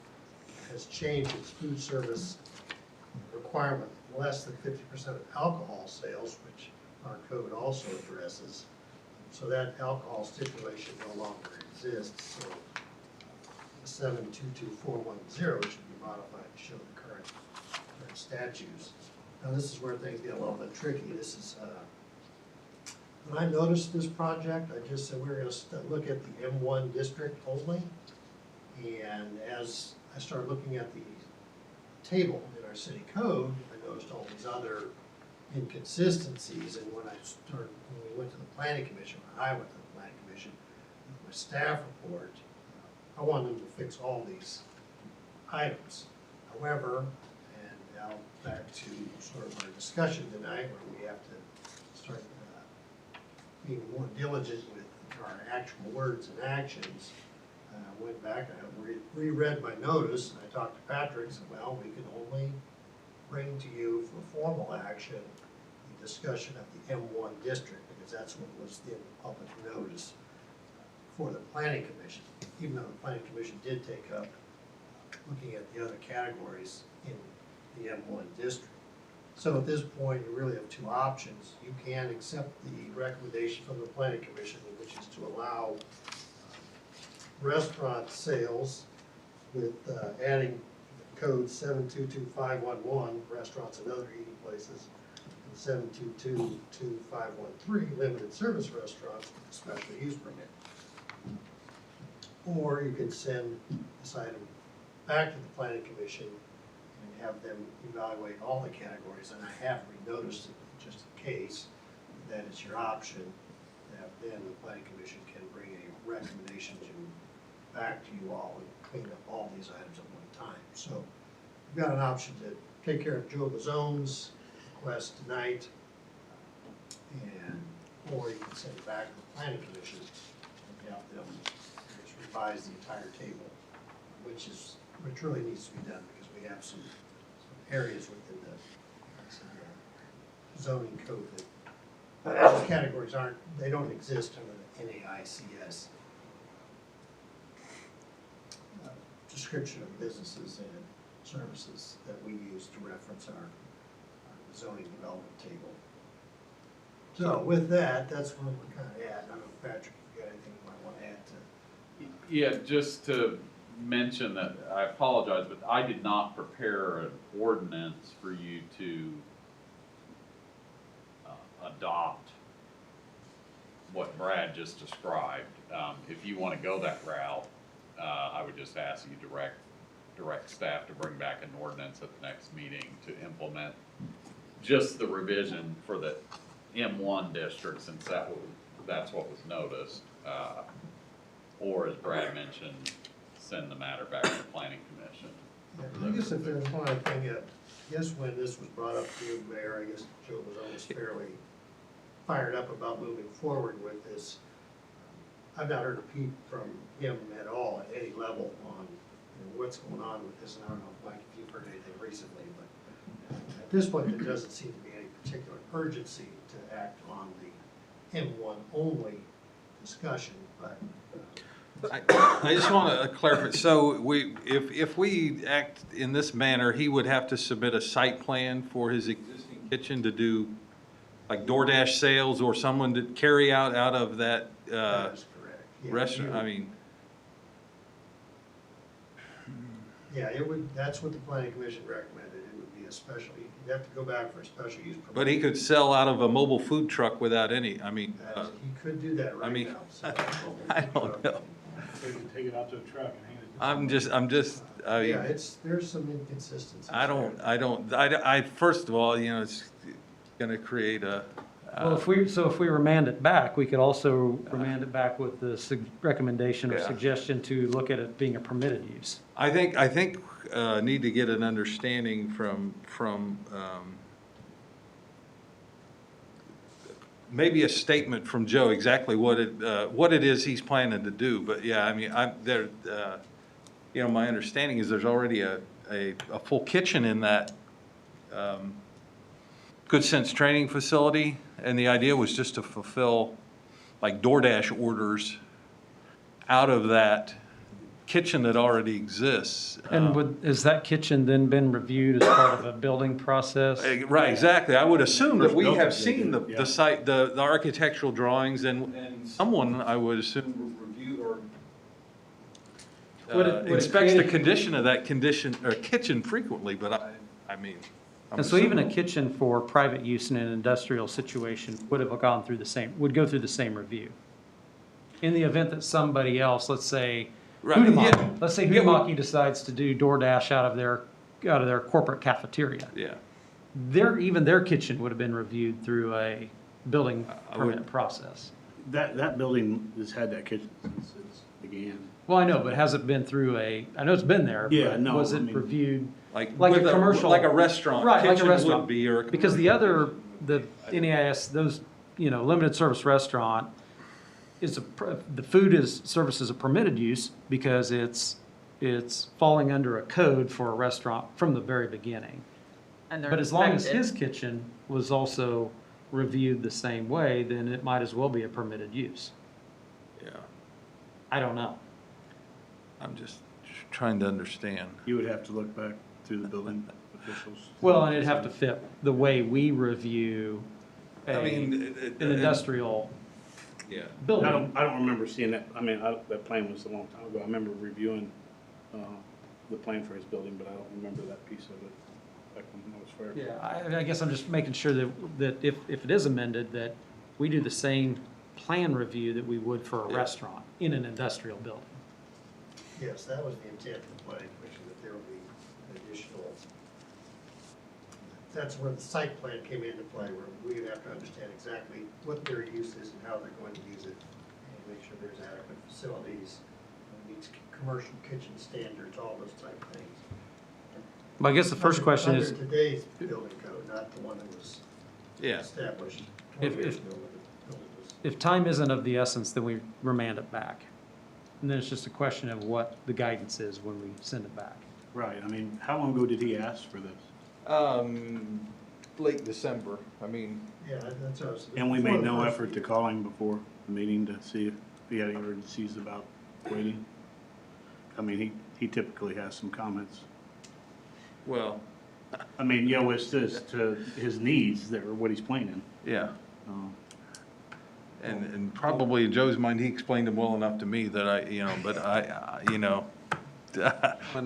has changed its food service requirement less than 50% of alcohol sales, which our code also addresses. So that alcohol stipulation no longer exists. So 722410 should be modified to show the current statutes. Now this is where things get a little bit tricky. This is when I noticed this project, I just said we're going to look at the M1 district only. And as I started looking at the table in our city code, I noticed all these other inconsistencies. And when we went to the Planning Commission, when I went to the Planning Commission with my staff report, I wanted them to fix all these items. However, and now back to sort of our discussion tonight, where we have to start being more diligent with our actual words and actions. I went back, I reread my notice, and I talked to Patrick, and said, well, we can only bring to you for formal action the discussion of the M1 district, because that's what was in the public notice for the Planning Commission, even though the Planning Commission did take up looking at the other categories in the M1 district. So at this point, you really have two options. You can accept the recommendation from the Planning Commission, which is to allow restaurant sales with adding code 722511, restaurants and other eating places, and 72225513, limited service restaurants with a special use permit. Or you can send this item back to the Planning Commission and have them evaluate all the categories. And I have renoticed it just in case. That is your option. That then the Planning Commission can bring a recommendation back to you all and clean up all these items at one time. So you've got an option to take care of Joe Bazone's request tonight, or you can send it back to the Planning Commission and have them just revise the entire table, which really needs to be done because we have some areas within the zoning code that, those categories they don't exist under the NAICS description of businesses and services that we use to reference our zoning development table. So with that, that's where we're kind of at. I don't know, Patrick, if you got anything you might want to add to. Yeah, just to mention that, I apologize, but I did not prepare an ordinance for you to adopt what Brad just described. If you want to go that route, I would just ask you direct staff to bring back an ordinance at the next meeting to implement just the revision for the M1 district, since that's what was noticed. Or as Brad mentioned, send the matter back to the planning commission. Yeah, I guess if there's one thing, I guess when this was brought up to you, Mayor, I guess Joe was always fairly fired up about moving forward with this. I've not heard a peep from him at all at any level on what's going on with this, and I don't know, Mike, if you've heard anything recently, but at this point, there doesn't seem to be any particular urgency to act on the M1 only discussion, but. I just want to clarify, so if we act in this manner, he would have to submit a site plan for his existing kitchen to do like DoorDash sales or someone to carry out of that That is correct. Yeah, restaurant, I mean. Yeah, it would, that's what the planning commission recommended, it would be a special, you'd have to go back for a special use permit. But he could sell out of a mobile food truck without any, I mean. He could do that right mean, now. So, I don't know. They can take it out to a truck and hang it. I'm just, I mean. Yeah, there's some inconsistencies. I first of all, it's gonna create a. Well, if we remand it back, we could also remand it back with the recommendation or Yeah. suggestion to look at it being a permitted use. I think need to get an understanding from maybe a statement from Joe exactly what it is he's planning to do. But yeah, I mean, my understanding is there's already a full kitchen in that Good Sense training facility, and the idea was just to fulfill like DoorDash orders out of that kitchen that already exists. And has that kitchen then been reviewed as part of a building process? Right, exactly. I would assume that we Built have it, seen yeah. the site, the architectural drawings, and someone, I would assume, reviewed or Would it inspects the create- condition of that kitchen frequently, but I mean. I'm And so even a assuming- kitchen for private use in an industrial situation would go through the same review. In the event that somebody else, let's say, Right, yeah. Huhtamaki, let's say Yeah, Huhtamaki decides to do DoorDash out of their corporate cafeteria. Yeah. Even their kitchen would have been reviewed through a building I would- permit process. That building has had that kitchen since it began. Well, I know, but has it been through I know it's been there, Yeah, but no, was I it mean- reviewed? Like Like with a commercial. like a restaurant. Right, like a kitchen restaurant. would be, or Because the NAIS, those, limited service restaurant the food service is a permitted use because it's falling under a code for a restaurant from the very beginning. And they're But as long as inspected. his kitchen was also reviewed the same way, then it might as well be a permitted use. Yeah, I don't know. I'm just trying to understand. You would have to look back through the building officials. Well, and it'd have to fit the way we review I mean, an industrial yeah. building. I don't remember seeing that. I mean, that plan was a long time ago. I remember reviewing the plan for his building, but I don't remember that piece of it back when I was fair. Yeah, I guess I'm just making sure that if it is amended, that we do the same plan review that we would for a Yeah. restaurant in an industrial building. Yes, that was the intent of the planning commission, that there would be additional, that's where the site plan came into play, where we would have to understand exactly what their use is and how they're going to use it, and make sure there's adequate facilities, meets commercial kitchen standards, all those type of things. Well, I guess the first question is, Under today's building code, not the one that was Yeah. established If- 20 years ago when the building was. if time isn't of the essence, then we remand it back. And then it's just a question of what the guidance is when we send it back. Right. I mean, how long ago did he ask for this? late December. I mean, Yeah, that's us. And we made no effort to call him before the meeting to see if he had any urgencies about waiting. I mean, he typically has some comments. well, I mean, you know, it's just to his needs that are what he's planning. yeah. Um, And probably in Joe's mind, he explained them well enough to me that but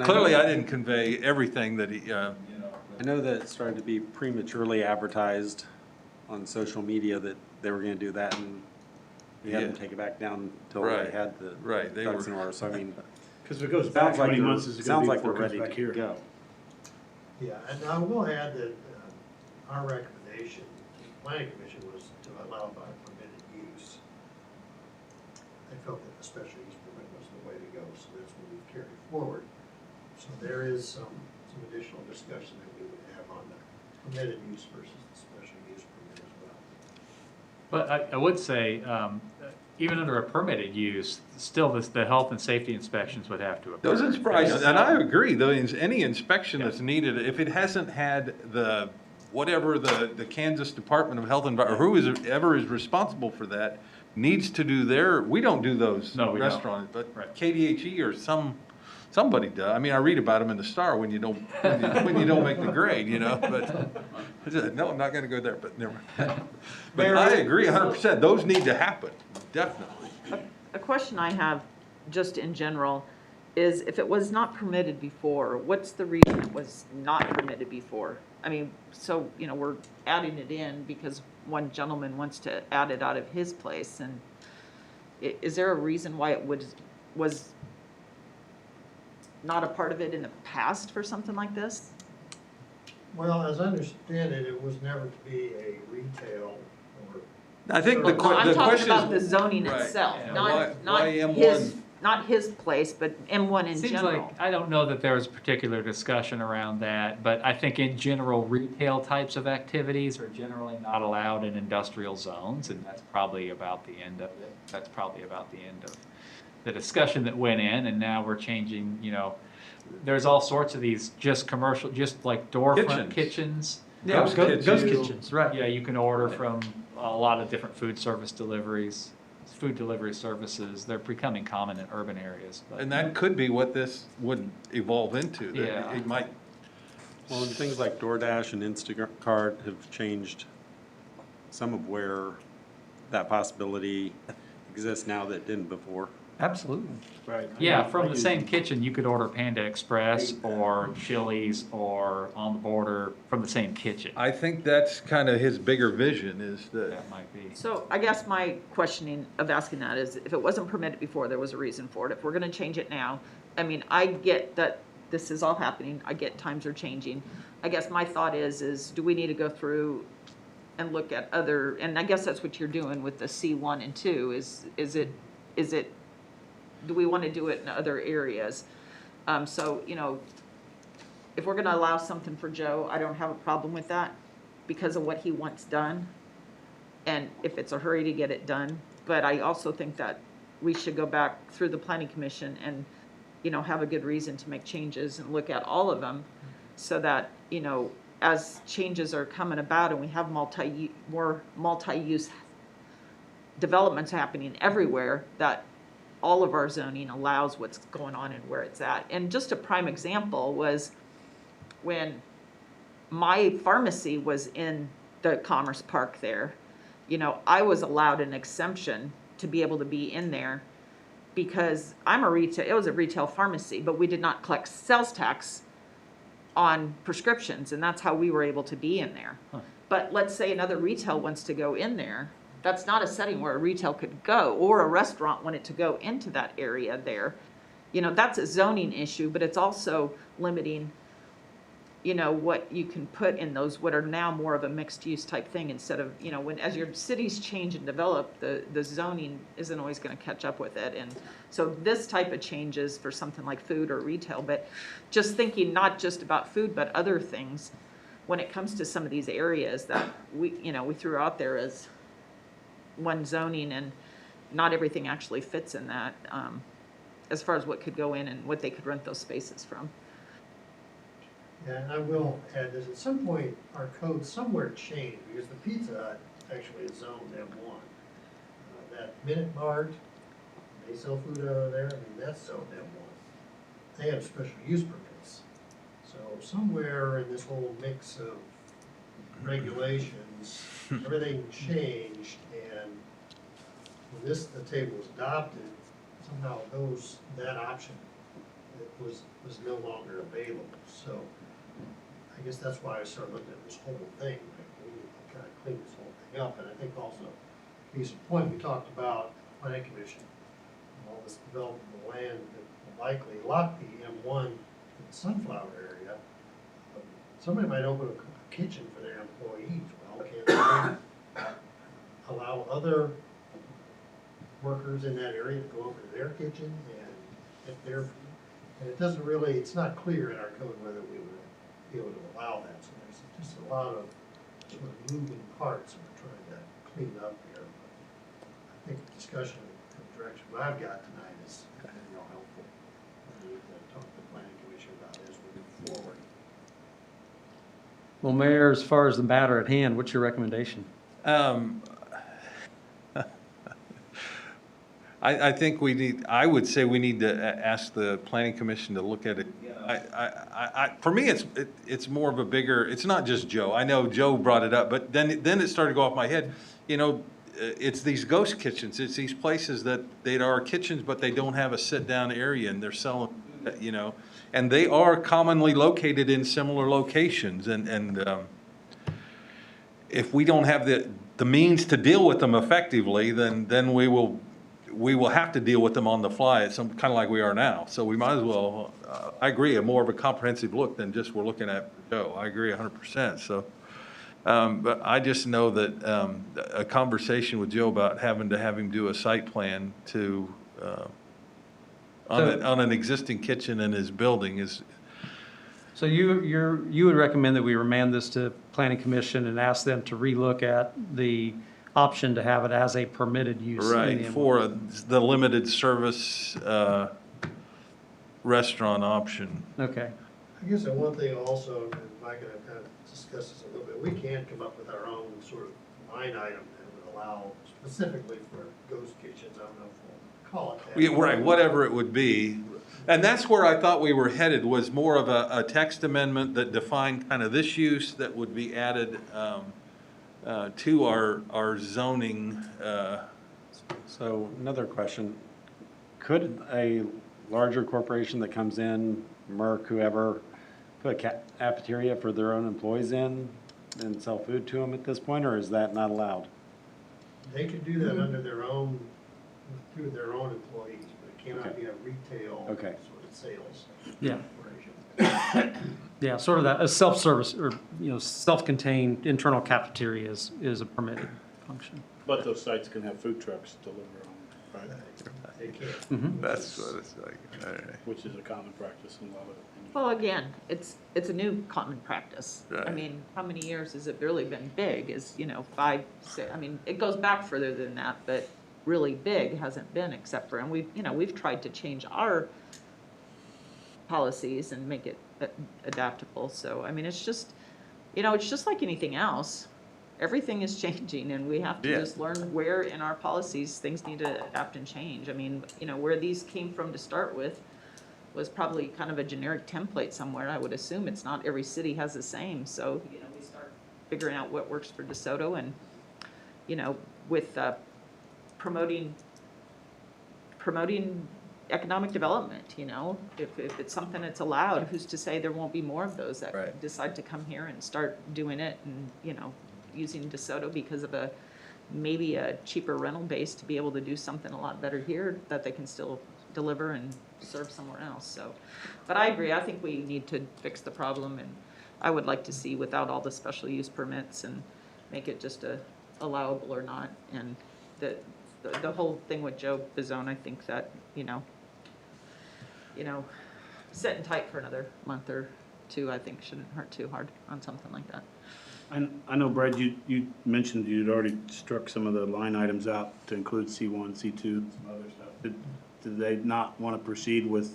clearly I didn't convey everything that he, I know that it started to be prematurely advertised on social media that they were gonna do that, and we had them Yeah. take it back down until Right. they had the Right, they ducks were- in order, so I mean, Cause if it goes back, sounds how like many they're, months is it sounds gonna like be they're before it comes ready back to here? go. Yeah, and I will add that our recommendation to the planning commission was to allow by permitted use. They felt that the special use permit was the way to go, so that's what we've carried forward. So there is some additional discussion that we would have on the permitted use versus the special use permit as well. But I would say, even under a permitted use, still the health and safety inspections would have to occur. those inspections, and I agree, any inspection that's needed, if it hasn't had whatever the Kansas Department of Health and or whoever is responsible for that, needs to do we don't do those No, we don't. restaurants, but Right. KDHE or somebody does. I mean, I read about them in the Star when you don't make the grade, but, no, I'm not gonna go there, but never mind. But I agree 100%, those need to happen, definitely. A question I have, just in general, is if it was not permitted before, what's the reason it was not permitted before? I mean, so, we're adding it in because one gentleman wants to add it out of his place, and is there a reason why it was not a part of it in the past for something like this? Well, as I understand it, it was never to be a retail or. I think the I'm question talking is. about the zoning Right. itself, Yeah. not Why his place, but M1 in Seems general. like, I don't know that there was a particular discussion around that, but I think in general, retail types of activities are generally not allowed in industrial zones, and that's probably about the end of it. That's probably about the end of the discussion that went in, and now we're changing, there's all sorts of these just commercial, just like storefront kitchens. Yeah, ghost kitchens, right. Yeah, you can order from a lot of different food delivery services. They're becoming common in urban areas. But And that could be what this would evolve into. That Yeah. It might, Well, and things like DoorDash and Instacart have changed some of where that possibility exists now that didn't before. Absolutely. Right. yeah, from the same kitchen, you could order Panda Express or Chili's or On the Border from the same kitchen. I think that's kind of his bigger vision is that. That might be. So I guess my questioning of asking that is, if it wasn't permitted before, there was a reason for it. If we're gonna change it now, I mean, I get that this is all happening, I get times are changing. I guess my thought is do we need to go through and look at other, and I guess that's what you're doing with the C1 and 2, is it, do we want to do it in other areas? So, if we're gonna allow something for Joe, I don't have a problem with that because of what he wants done. And if it's a hurry to get it done, but I also think that we should go back through the planning commission and, have a good reason to make changes and look at all of them so that, as changes are coming about and we have more multi-use developments happening everywhere, that all of our zoning allows what's going on and where it's at. And just a prime example was when my pharmacy was in the Commerce Park there, I was allowed an exemption to be able to be in there because it was a retail pharmacy, but we did not collect sales tax on prescriptions, and that's how we were able to be in there. Huh. But let's say another retail wants to go in there, that's not a setting where a retail could go, or a restaurant wanted to go into that area there. That's a zoning issue, but it's also limiting, what you can put in those, what are now more of a mixed-use type thing instead of, as your cities change and develop, the zoning isn't always gonna catch up with it. And so this type of changes for something like food or retail, but just thinking not just about food, but other things, when it comes to some of these areas that we threw out there as one zoning, and not everything actually fits in that, as far as what could go in and what they could rent those spaces from. Yeah, and I will add this, at some point, our code somewhere changed, because the Pizza Hut actually is zoned M1. That Minute Mart, they sell food out of there, I mean, that's zoned M1. They have special use permits. So somewhere in this whole mix of regulations, everything changed, and when the table was adopted, somehow that option was no longer available. So I guess that's why I started looking at this whole thing, like, we need to kind of clean this whole thing up. And I think also, case in point, we talked about planning commission, all this developable land that will likely, a lot the M1 in the Sunflower area, somebody might open a kitchen for their employees. Well, can they allow other workers in that area to go over to their kitchen and get their food? And it doesn't really, it's not clear in our code whether we would be able to allow that. So there's just a lot of sort of moving parts that we're trying to clean up here. But I think the discussion and direction I've got tonight is going to be real helpful. We need to talk to the planning commission about as we move forward. Well, Mayor, as far as the matter at hand, what's your recommendation? I think I would say we need to ask the planning commission to look at it. For me, it's more of a bigger, it's not just Joe. I know Joe brought it up, but then it started to go off my head. You know, it's these ghost kitchens. It's these places that they are kitchens, but they don't have a sit-down area, and they're selling, you know, and they are commonly located in similar locations. And if we don't have the means to deal with them effectively, then we will have to deal with them on the fly. It's kind of like we are now. So we might as well, I agree, more of a comprehensive look than just we're looking at Joe. I agree 100%. So, but I just know that a conversation with Joe about having to have him do a site plan to on an existing kitchen in his building is. So you would recommend that we remand this to planning commission and ask them to relook at the option to have it as a permitted use. Right, for the limited service restaurant option. Okay. I guess one thing also, and Mike and I kind of discussed this a little bit, we can come up with our own sort of line item that would allow specifically for ghost kitchens. I don't know if we'll call it that. Yeah, right, whatever it would be. And that's where I thought we were headed, was more of a text amendment that defined kind of this use that would be added to our zoning. So another question, could a larger corporation that comes in, Merck, whoever, put a cafeteria for their own employees in and sell food to them at this point, or is that not allowed? They could do that under their own, through their own employees, but it cannot Okay. be a retail Okay. sort of sales Yeah. operation. Yeah, sort of that, a self-service or, self-contained internal cafeteria is a permitted function. But those sites can have food trucks deliver on, right? They can. That's what it's like. All right. Which is a common practice in a lot of. Well, again, it's a new common practice. I Right. mean, how many years has it really been big? Is, 5, 6, I mean, it goes back further than that, but really big hasn't been except for, and we've tried to change our policies and make it adaptable. So, I mean, it's just like anything else. Everything is changing, and we have to Yeah. just learn where in our policies things need to adapt and change. I mean, where these came from to start with was probably kind of a generic template somewhere. I would assume it's not every city has the same. So, we start figuring out what works for DeSoto, and, with promoting economic development, if it's something that's allowed, who's to say there won't be more of those that Right. decide to come here and start doing it and, using DeSoto because of maybe a cheaper rental base to be able to do something a lot better here that they can still deliver and serve somewhere else. So, but I agree, I think we need to fix the problem, and I would like to see without all the special use permits and make it just allowable or not. And the whole thing with Joe Bizone, I think that, sitting tight for another month or two, I think shouldn't hurt too hard on something like that. I know, Brad, you mentioned you'd already struck some of the line items out to include C1, C2, and some other stuff. Did they not want to proceed with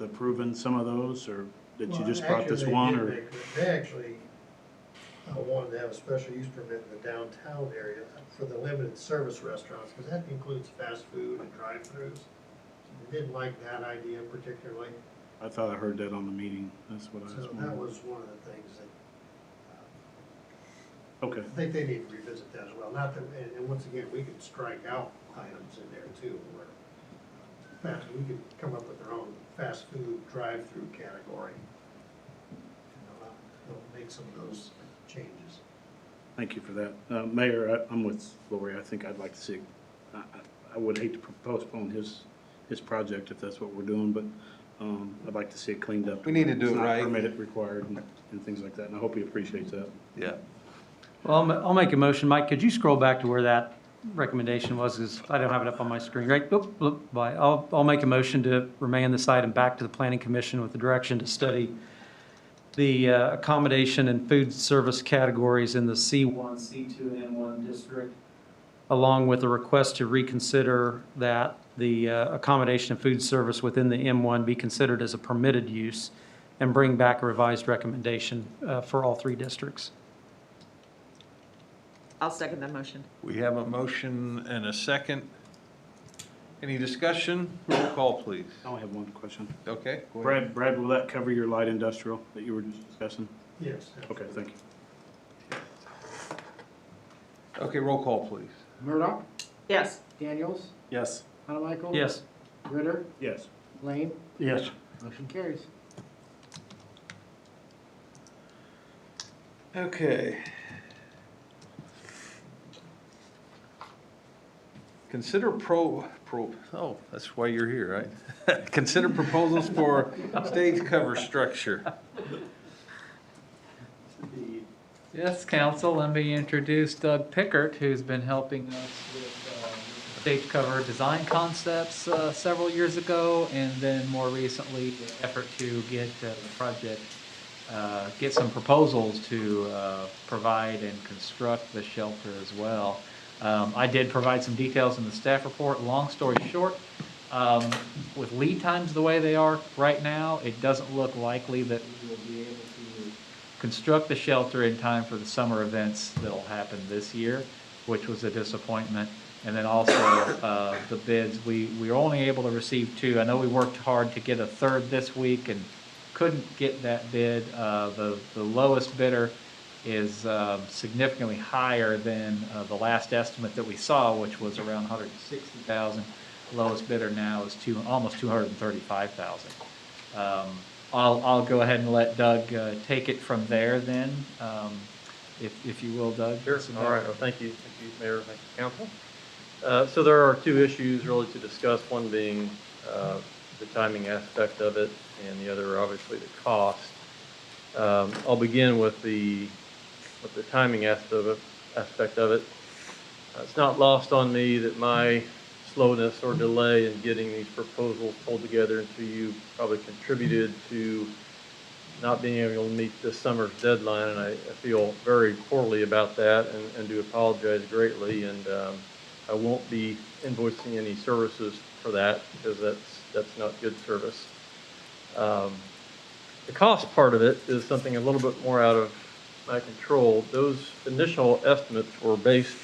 approving some of those, or that you Well, just brought actually, this they one, did or? They actually wanted to have a special use permit in the downtown area for the limited service restaurants, because that includes fast food and drive-throughs. They didn't like that idea particularly, I thought I heard that on the meeting, that's what I was so that wondering. was one of the things that Okay, I think they need to revisit that as well. Not that, and once again, we could strike out items in there too, where we could come up with our own fast food drive-through category. They'll make some of those changes. thank you for that. Mayor, I'm with Lori, I think I'd like to see, I would hate to postpone his project if that's what we're doing, but I'd like to see it cleaned up. We need to do It's it not right. Permit required and things like that, and I hope he appreciates that. Yeah. Well, I'll make a motion. Mike, could you scroll back to where that recommendation was? Because I don't have it up on my screen. Right, bye. I'll make a motion to remain this item back to the Planning Commission with the direction to study the accommodation and food service categories in the C1, C2, and M1 district, along with a request to reconsider that the accommodation and food service within the M1 be considered as a permitted use and bring back a revised recommendation for all three districts. I'll second that motion. We have a motion and a second. Any discussion? Roll call, please. I only have one question. Okay, go ahead. Brad, will that cover your light industrial that you were just discussing? Yes. Okay, thank you. Okay, roll call, please. Murdoch, Yes. Daniels, Yes. Hanamichael. Yes. Ritter, Yes. Lane, Yes. motion carries. Okay. Consider oh, that's why you're here, right? Consider proposals for stage cover structure. Yes, council, let me introduce Doug Pickert, who's been helping us with stage cover design concepts several years ago, and then more recently, the effort to get the project, get some proposals to provide and construct the shelter as well. I did provide some details in the staff report. Long story short, with lead times the way they are right now, it doesn't look likely that we will be able to construct the shelter in time for the summer events that'll happen this year, which was a disappointment. And then also the bids, we were only able to receive 2. I know we worked hard to get a third this week and couldn't get that bid. The lowest bidder is significantly higher than the last estimate that we saw, which was around $160,000. Lowest bidder now is almost $235,000. I'll go ahead and let Doug take it from there then, if you will, Doug. Sure. All right. Well, thank you, Mayor. Thank you, Council. So there are 2 issues really to discuss. One being the timing aspect of it, and the other, obviously, the cost. I'll begin with the timing aspect of it. It's not lost on me that my slowness or delay in getting these proposals pulled together into you probably contributed to not being able to meet this summer's deadline, and I feel very poorly about that and do apologize greatly, and I won't be invoicing any services for that because that's not good service. The cost part of it is something a little bit more out of my control. Those initial estimates were based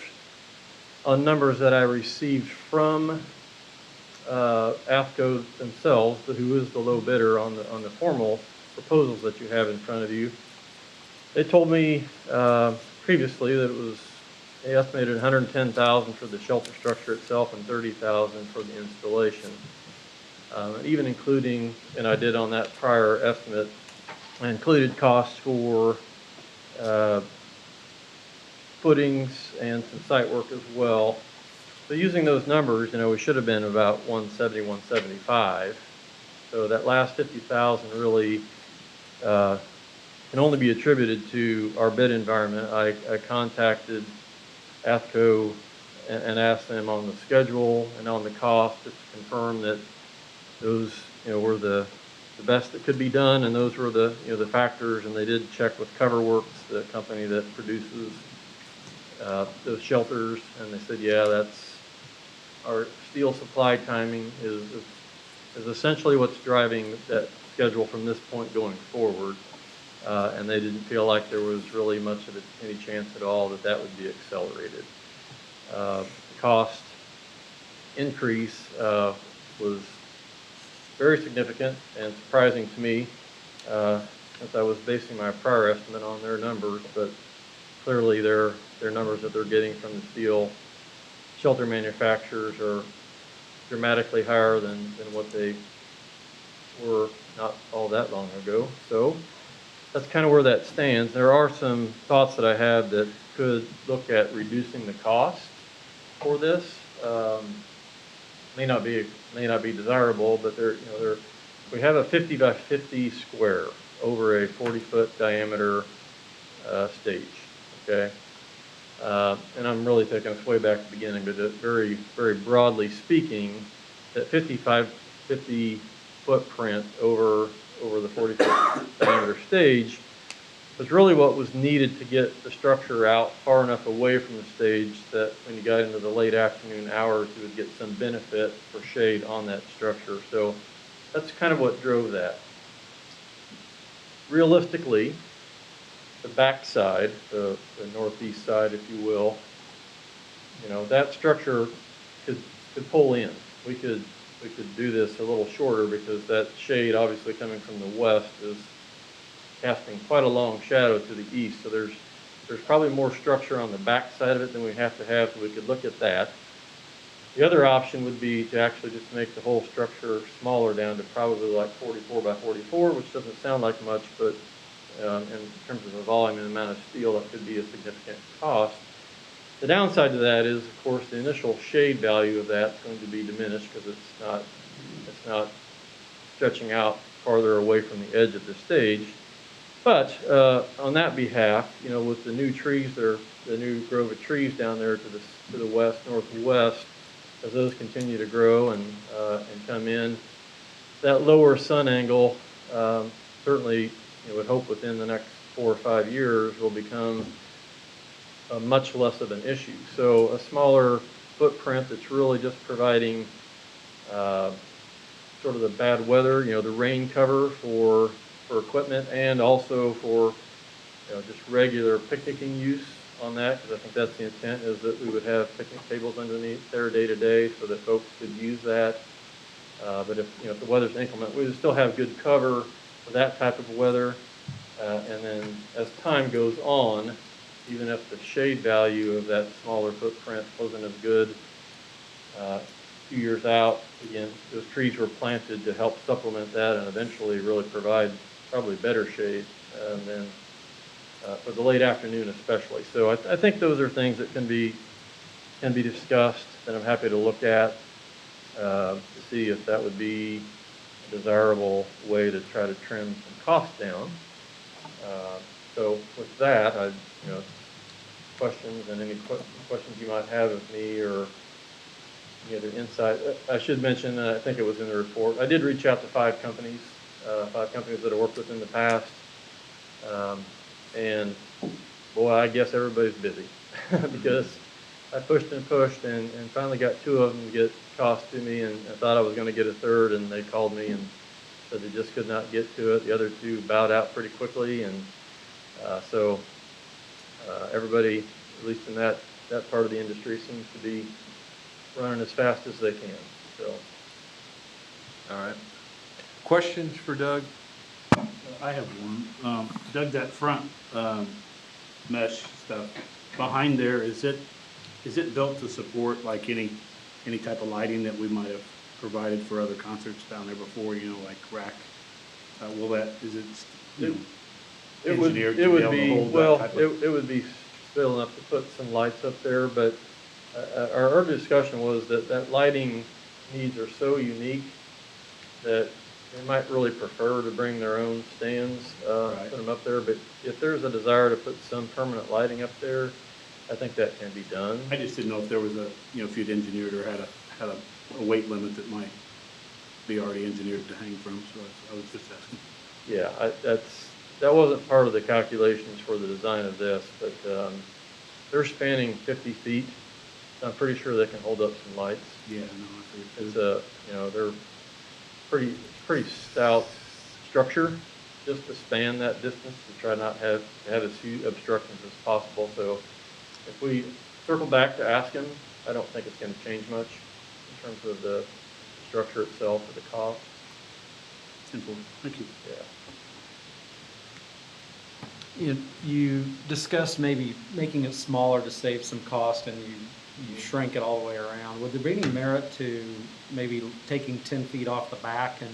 on numbers that I received from AFCO themselves, who is the low bidder on the formal proposals that you have in front of you. They told me previously that they estimated $110,000 for the shelter structure itself and $30,000 for the installation. Even including, and I did on that prior estimate, I included costs for footings and some site work as well. So using those numbers, we should have been about 170, 175. So that last 50,000 really can only be attributed to our bid environment. I contacted AFCO and asked them on the schedule and on the cost to confirm that those were the best that could be done, and those were the the factors. And they did check with CoverWorks, the company that produces those shelters, and they said, yeah, that's our steel supply timing is essentially what's driving that schedule from this point going forward. And they didn't feel like there was really much of any chance at all that that would be accelerated. The cost increase was very significant and surprising to me, since I was basing my prior estimate on their numbers, but clearly their numbers that they're getting from the steel shelter manufacturers are dramatically higher than what they were not all that long ago. So that's kind of where that stands. There are some thoughts that I have that could look at reducing the cost for this. May not be desirable, but we have a 50 by 50 square over a 40-foot diameter stage. Okay, and I'm really taking us way back to the beginning, but very, very broadly speaking, that 50 footprint over the 40-foot diameter stage was really what was needed to get the structure out far enough away from the stage that when you got into the late afternoon hours, you would get some benefit for shade on that structure. So that's kind of what drove that. Realistically, the back side, the northeast side, if you will, that structure could pull in. We could do this a little shorter because that shade obviously coming from the west is casting quite a long shadow to the east. So there's probably more structure on the back side of it than we have to have, so we could look at that. The other option would be to actually just make the whole structure smaller down to probably like 44 by 44, which doesn't sound like much, but in terms of the volume and amount of steel, that could be a significant cost. The downside to that is, of course, the initial shade value of that is going to be diminished because it's not stretching out farther away from the edge of the stage. But on that behalf, with the new trees, the new grove of trees down there to the west, northwest, as those continue to grow and come in, that lower sun angle certainly, would hope within the next 4 or 5 years will become much less of an issue. So a smaller footprint that's really just providing sort of the bad weather, the rain cover for equipment, and also for just regular picnicking use on that, because I think that's the intent, is that we would have picnic tables underneath there day to day so that folks could use that. But if the weather's inclement, we would still have good cover for that type of weather. And then as time goes on, even if the shade value of that smaller footprint wasn't as good a few years out, again, those trees were planted to help supplement that and eventually really provide probably better shade than for the late afternoon especially. So I think those are things that can be discussed, and I'm happy to look at to see if that would be a desirable way to try to trim some costs down. So with that, questions and any questions you might have of me or any other insight. I should mention, I think it was in the report, I did reach out to 5 companies that I worked with in the past. And boy, I guess everybody's busy because I pushed and pushed and finally got 2 of them to get cost to me, and I thought I was going to get a third, and they called me and said they just could not get to it. The other 2 bowed out pretty quickly, and so everybody, at least in that part of the industry, seems to be running as fast as they can. So, all right. Questions for Doug? I have one. Doug, that front mesh stuff behind there, is it built to support like any type of lighting that we might have provided for other concerts down there before, like rack? It would be still enough to put some lights up there, but our discussion was that lighting needs are so unique that they might really prefer to bring their own stands, put them up there. But if there's a desire to put some permanent lighting up there, I think that can be done. I just didn't know if there was if you'd engineered or had a weight limit that might be already engineered to hang from. So I was just asking. Yeah, that wasn't part of the calculations for the design of this, but they're spanning 50 feet. So I'm pretty sure they can hold up some lights. Yeah, no, it's they're pretty stout structure, just to span that distance, to try not have as few obstructions as possible. So if we circle back to ask him, I don't think it's gonna change much in terms of the structure itself or the cost. Simple, thank you. Yeah. You discussed maybe making it smaller to save some cost, and you shrink it all the way around. Would there be any merit to maybe taking 10 feet off the back and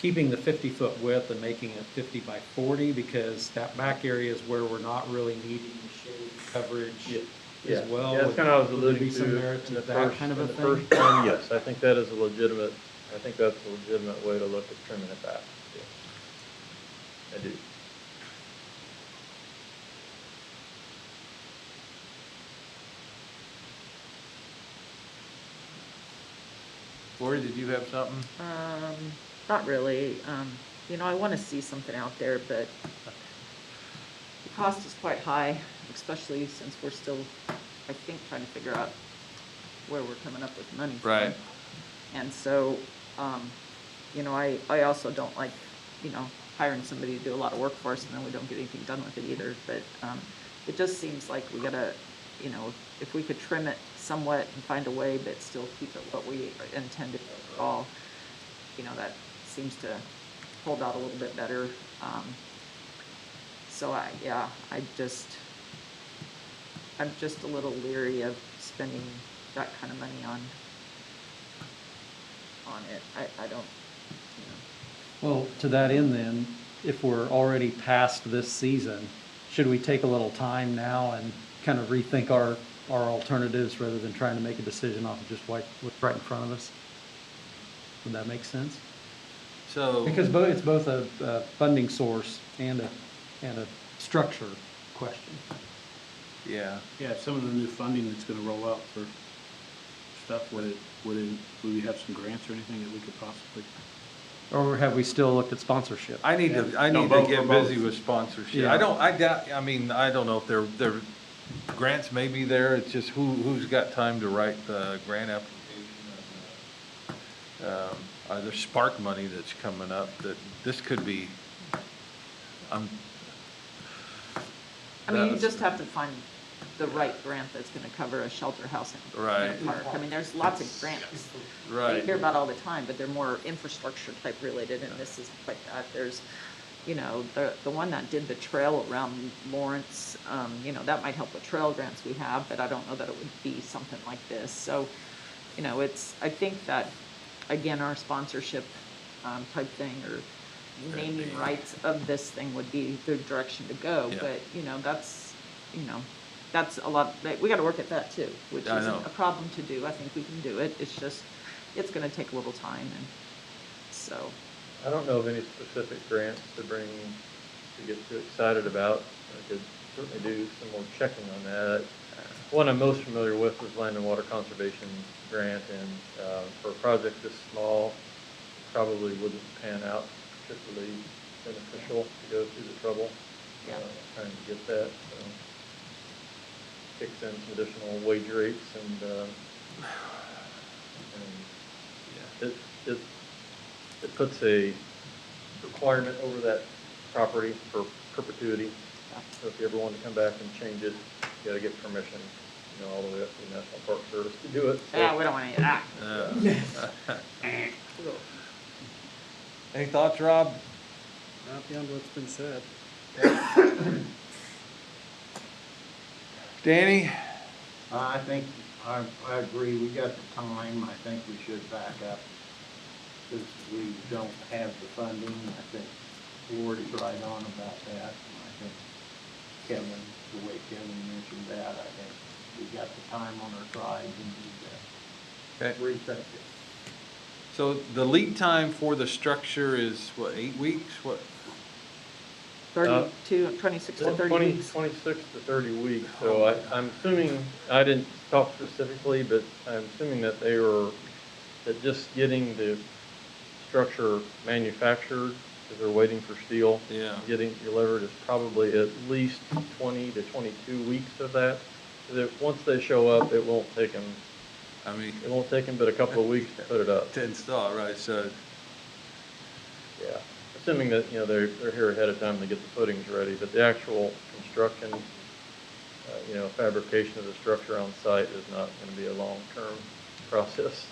keeping the 50-foot width and making it 50 by 40? Because that back area is where we're not really needing the shade coverage as well. Yeah, that's kind of what I was Would there alluding be some to merit in to the that first, kind of a in the thing? first one. Yes, I think that is a legitimate, I think that's a legitimate way to look at trimming it back. Yeah. I do. Lori, did you have something? Not really. You know, I want to see something out there, but the cost is quite high, especially since we're still, I think, trying to figure out where we're coming up with money from. Right. And so, you know, I also don't like, you know, hiring somebody to do a lot of work for us and then we don't get anything done with it either. But it just seems like we gotta, you know, if we could trim it somewhat and find a way but still keep it what we intended overall, you know, that seems to hold out a little bit better. So I'm just a little leery of spending that kind of money on it. I don't, you know. Well, to that end then, if we're already past this season, should we take a little time now and kind of rethink our alternatives rather than trying to make a decision off of just what's right in front of us? Would that make sense? So. Because it's both a funding source and a structure question. Yeah. Yeah, some of the new funding that's gonna roll out for stuff, would we have some grants or anything that we could possibly? Or have we still looked at sponsorship? I need to get busy with sponsorship. Yeah. I don't know if there grants may be there. It's just who's got time to write the grant application. There's spark money that's coming up that this could be. I mean, you just have to find the right grant that's gonna cover a shelter house in a park. I mean, there's lots of grants that you hear about all the time, but they're more infrastructure type related, and this is like that. There's, you know, the one that did the trail around Lawrence, you know, that might help with trail grants we have, but I don't know that it would be something like this. So, you know, I think that, again, our sponsorship type thing or naming rights of this thing would be the direction to go. Yeah. But, you know, that's a lot, we gotta work at that too, which I isn't know. a problem to do. I think we can do it. It's just, it's gonna take a little time, and so. I don't know of any specific grants to get too excited about. I could certainly do some more checking on that. One I'm most familiar with is Land and Water Conservation Grant, and for a project this small, probably wouldn't pan out particularly beneficial to go through the trouble trying to get that. So kicks in some additional wage rates, and it puts a requirement over that property for perpetuity. So if you ever want to come back and change it, you gotta get permission, you know, all the way up to the National Park Service to do it. So, Yeah, we don't want any of that. Any thoughts, Rob? Not beyond what's been said. Danny? I think, I agree, we got the time, I think we should back up. Since we don't have the funding, I think Ward is right on about that. And I think Kevin, the way Kevin mentioned that, I think we got the time on our side and Okay. rethink it. So the lead time for the structure is what, 8 weeks? What? 26 to 30 weeks. 26 to 30 weeks, so I'm assuming, I didn't talk specifically, but I'm assuming that that just getting the structure manufactured, because they're waiting for steel. Yeah. Getting delivered is probably at least 20 to 22 weeks of that. Once they show up, it won't take them, it won't take them but a couple of weeks to put it up. To install, right, so. Yeah, assuming that, they're here ahead of time to get the footings ready, but the actual construction, fabrication of the structure on site is not gonna be a long-term process.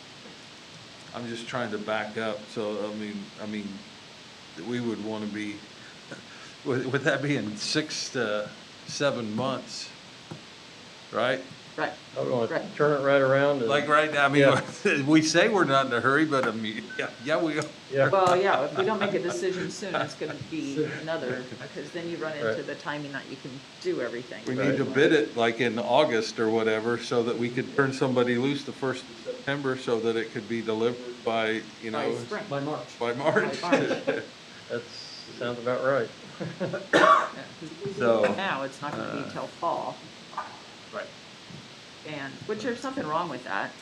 I'm just trying to back up, so, I mean, we would want to be, with that being 6 to 7 months, right? Right. I would wanna Right. turn it right around and. Like right now, I mean, Yeah. we say we're not in a hurry, but I mean, yeah, we are. Yeah. Well, yeah, if we don't make a decision soon, it's gonna be another, because then you run into Right. the timing that you can do everything. We need to bid it like in August or whatever, so that we could turn somebody loose the 1st of September, so that it could be delivered by, By spring. By March. by March. By March. Sounds about right. Yeah, 'cause So- now, it's not gonna be till fall. Right. And, which there's nothing wrong with that,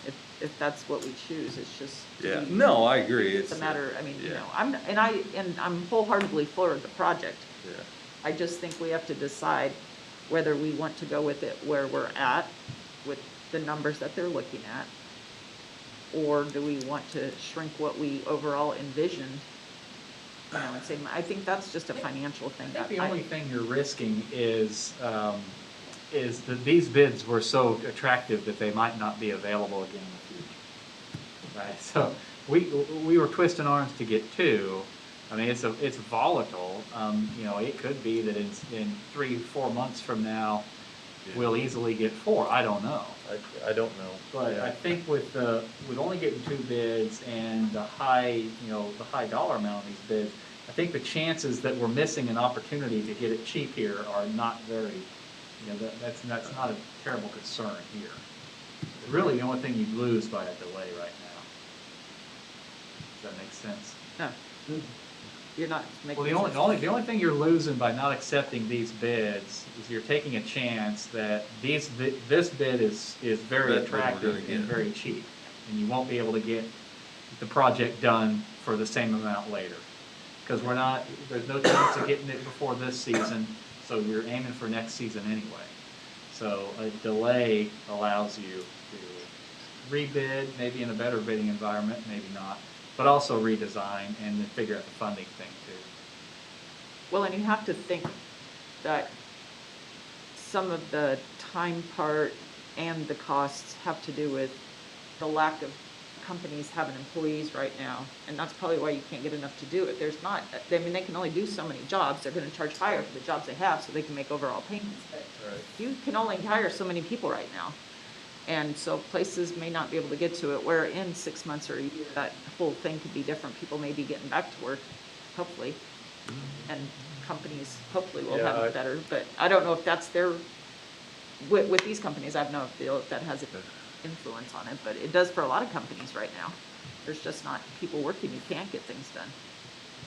if that's what we choose, it's just. Yeah, no, I agree. It's a matter, I mean, yeah. I'm wholeheartedly for the project. Yeah. I just think we have to decide whether we want to go with it where we're at, with the numbers that they're looking at, or do we want to shrink what we overall envisioned, and say, I think that's just a financial thing. I think the only thing you're risking is that these bids were so attractive that they might not be available again in the future. Right, so we were twisting arms to get 2. I mean, it's volatile. It could be that in 3-4 months from now, we'll easily get 4. I don't know. I don't know. But Yeah. I think with only getting 2 bids and the high dollar amount of these bids, I think the chances that we're missing an opportunity to get it cheap here are not very, that's not a terrible concern here. Really, the only thing you'd lose by a delay right now. Does that make sense? No. You're not making. Well, the only thing you're losing by not accepting these bids is you're taking a chance that this bid is very That's what we're attractive gonna and get. very cheap, and you won't be able to get the project done for the same amount later. Because there's no chance of getting it before this season, so we're aiming for next season anyway. So a delay allows you to rebid, maybe in a better bidding environment, maybe not, but also redesign and then figure out the funding thing too. Well, and you have to think that some of the time part and the costs have to do with the lack of companies having employees right now, and that's probably why you can't get enough to do it. They can only do so many jobs. They're gonna charge higher for the jobs they have so they can make overall payments. But Right. you can only hire so many people right now. And so places may not be able to get to it, where in 6 months or a year, that whole thing could be different. People may be getting back to work, hopefully, and companies hopefully will have it better. But I don't know if that's with these companies, I have no idea if that has an influence on it, but it does for a lot of companies right now. There's just not people working, you can't get things done.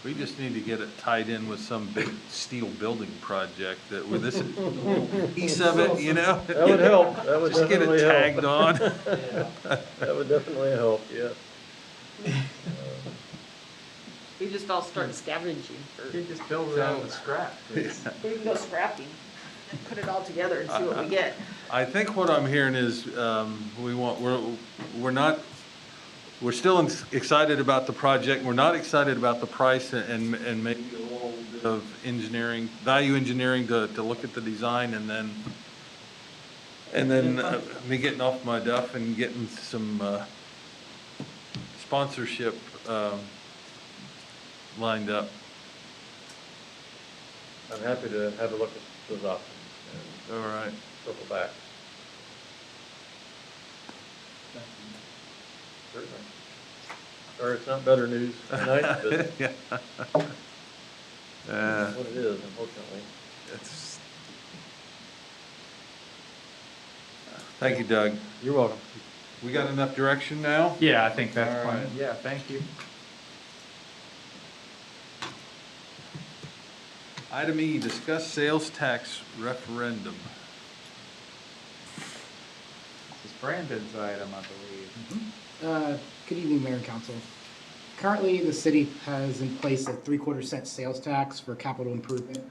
We just need to get it tied in with some big steel building project with this piece of it, That would help. That would Just get it definitely help. tagged on. That would definitely help, yes. We just all start scavenging for. You just build it out of the scrap. We can go scrapping and put it all together and see what we get. I think what I'm hearing is, we're still excited about the project. We're not excited about the price and maybe a little bit of value engineering to look at the design and then me getting off my duff and getting some sponsorship lined up. I'm happy to have a look at those options and All right. circle back. Certainly. Sorry, it's not better news tonight, but Yeah. that's what it is, unfortunately. Thank you, Doug. You're welcome. We got enough direction now? Yeah, I think that's All fine. right. Yeah, thank you. Item E, discuss sales tax referendum. This is Brandon's item, I believe. Good evening, Mayor and Council. Currently, the city has in place a 3/4 cent sales tax for capital improvements,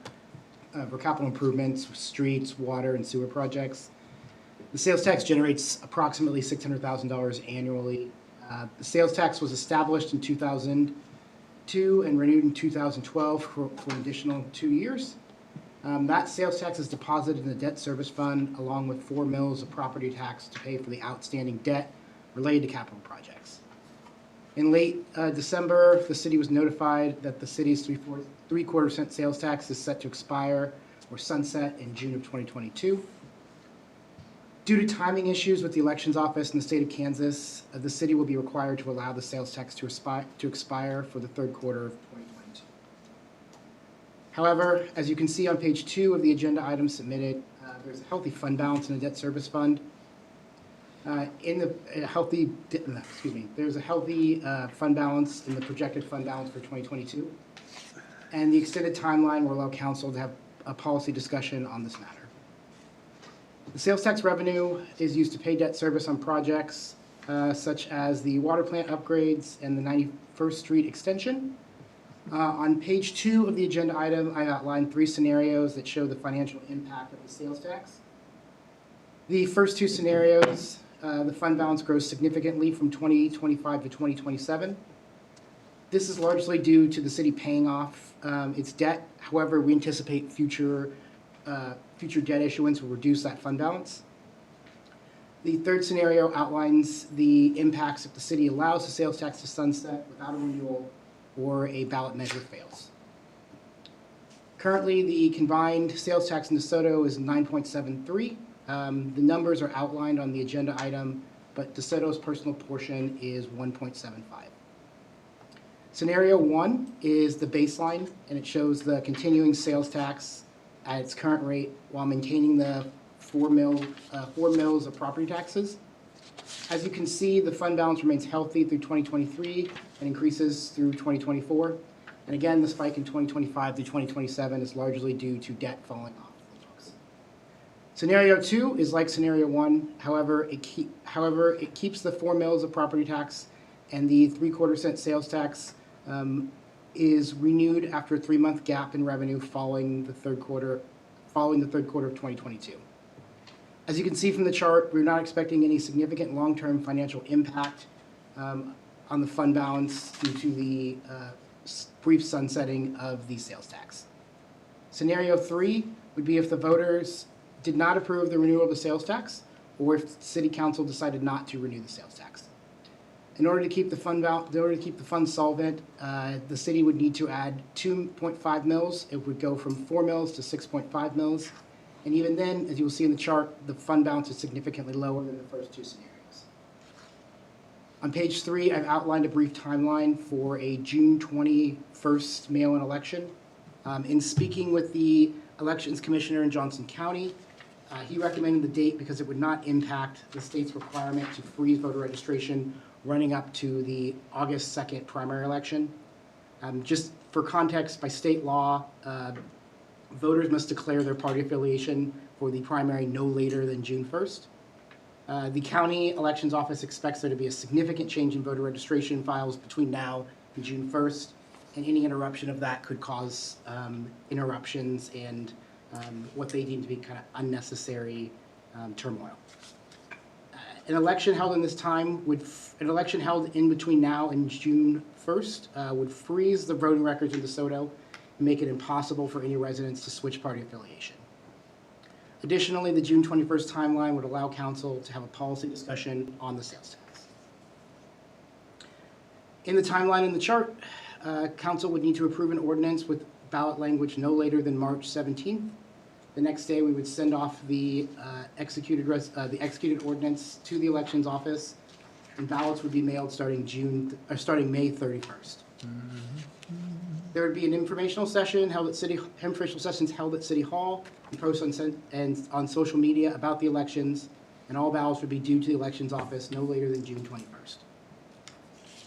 streets, water, and sewer projects. The sales tax generates approximately $600,000 annually. The sales tax was established in 2000 2002 and renewed in 2012 for an additional 2 years. That sales tax is deposited in the debt service fund along with 4 mills of property tax to pay for the outstanding debt related to capital projects. In late December, the city was notified that the city's 3/4 cent sales tax is set to expire or sunset in June of 2022. Due to timing issues with the elections office in the state of Kansas, the city will be required to allow the sales tax to expire for the 3rd quarter of 2022. However, as you can see on page 2 of the agenda items submitted, there's a healthy fund balance in the debt service fund. There's a healthy fund balance in the projected fund balance for 2022. And the extended timeline will allow council to have a policy discussion on this matter. The sales tax revenue is used to pay debt service on projects such as the water plant upgrades and the 91st Street extension. On page 2 of the agenda item, I outlined 3 scenarios that show the financial impact of the sales tax. The first 2 scenarios, the fund balance grows significantly from 2025 to 2027. This is largely due to the city paying off its debt. However, we anticipate future debt issuance will reduce that fund balance. The third scenario outlines the impacts if the city allows the sales tax to sunset without a renewal or a ballot measure fails. Currently, the combined sales tax in DeSoto is 9.73. The numbers are outlined on the agenda item, but DeSoto's personal portion is 1.75. Scenario 1 is the baseline, and it shows the continuing sales tax at its current rate while maintaining the 4 mills of property taxes. As you can see, the fund balance remains healthy through 2023 and increases through 2024. And again, the spike in 2025 through 2027 is largely due to debt falling off the books. Scenario 2 is like scenario 1. However, it keeps the 4 mills of property tax, and the 3/4 cent sales tax is renewed after a 3-month gap in revenue following the third quarter of 2022. As you can see from the chart, we're not expecting any significant long-term financial impact on the fund balance due to the brief sunsetting of the sales tax. Scenario 3 would be if the voters did not approve the renewal of the sales tax, or if City Council decided not to renew the sales tax. In order to keep the fund solvent, the city would need to add 2.5 mills. It would go from 4 mills to 6.5 mills. And even then, as you will see in the chart, the fund balance is significantly lower than the first 2 scenarios. On page 3, I've outlined a brief timeline for a June 21st mail-in election. In speaking with the elections commissioner in Johnson County, he recommended the date because it would not impact the state's requirement to freeze voter registration running up to the August 2nd primary election. Just for context, by state law, voters must declare their party affiliation for the primary no later than June 1st. The county elections office expects there to be a significant change in voter registration files between now and June 1st, and any interruption of that could cause interruptions and what they deem to be kind of unnecessary turmoil. An election held in between now and June 1st would freeze the voting records in DeSoto and make it impossible for any residents to switch party affiliation. Additionally, the June 21st timeline would allow council to have a policy discussion on the sales tax. In the timeline in the chart, council would need to approve an ordinance with ballot language no later than March 17th. The next day, we would send off the executed ordinance to the elections office, and ballots would be mailed starting May 31st. There would be an informational session held at sessions held at City Hall and posts on social media about the elections, and all ballots would be due to the elections office no later than June 21st.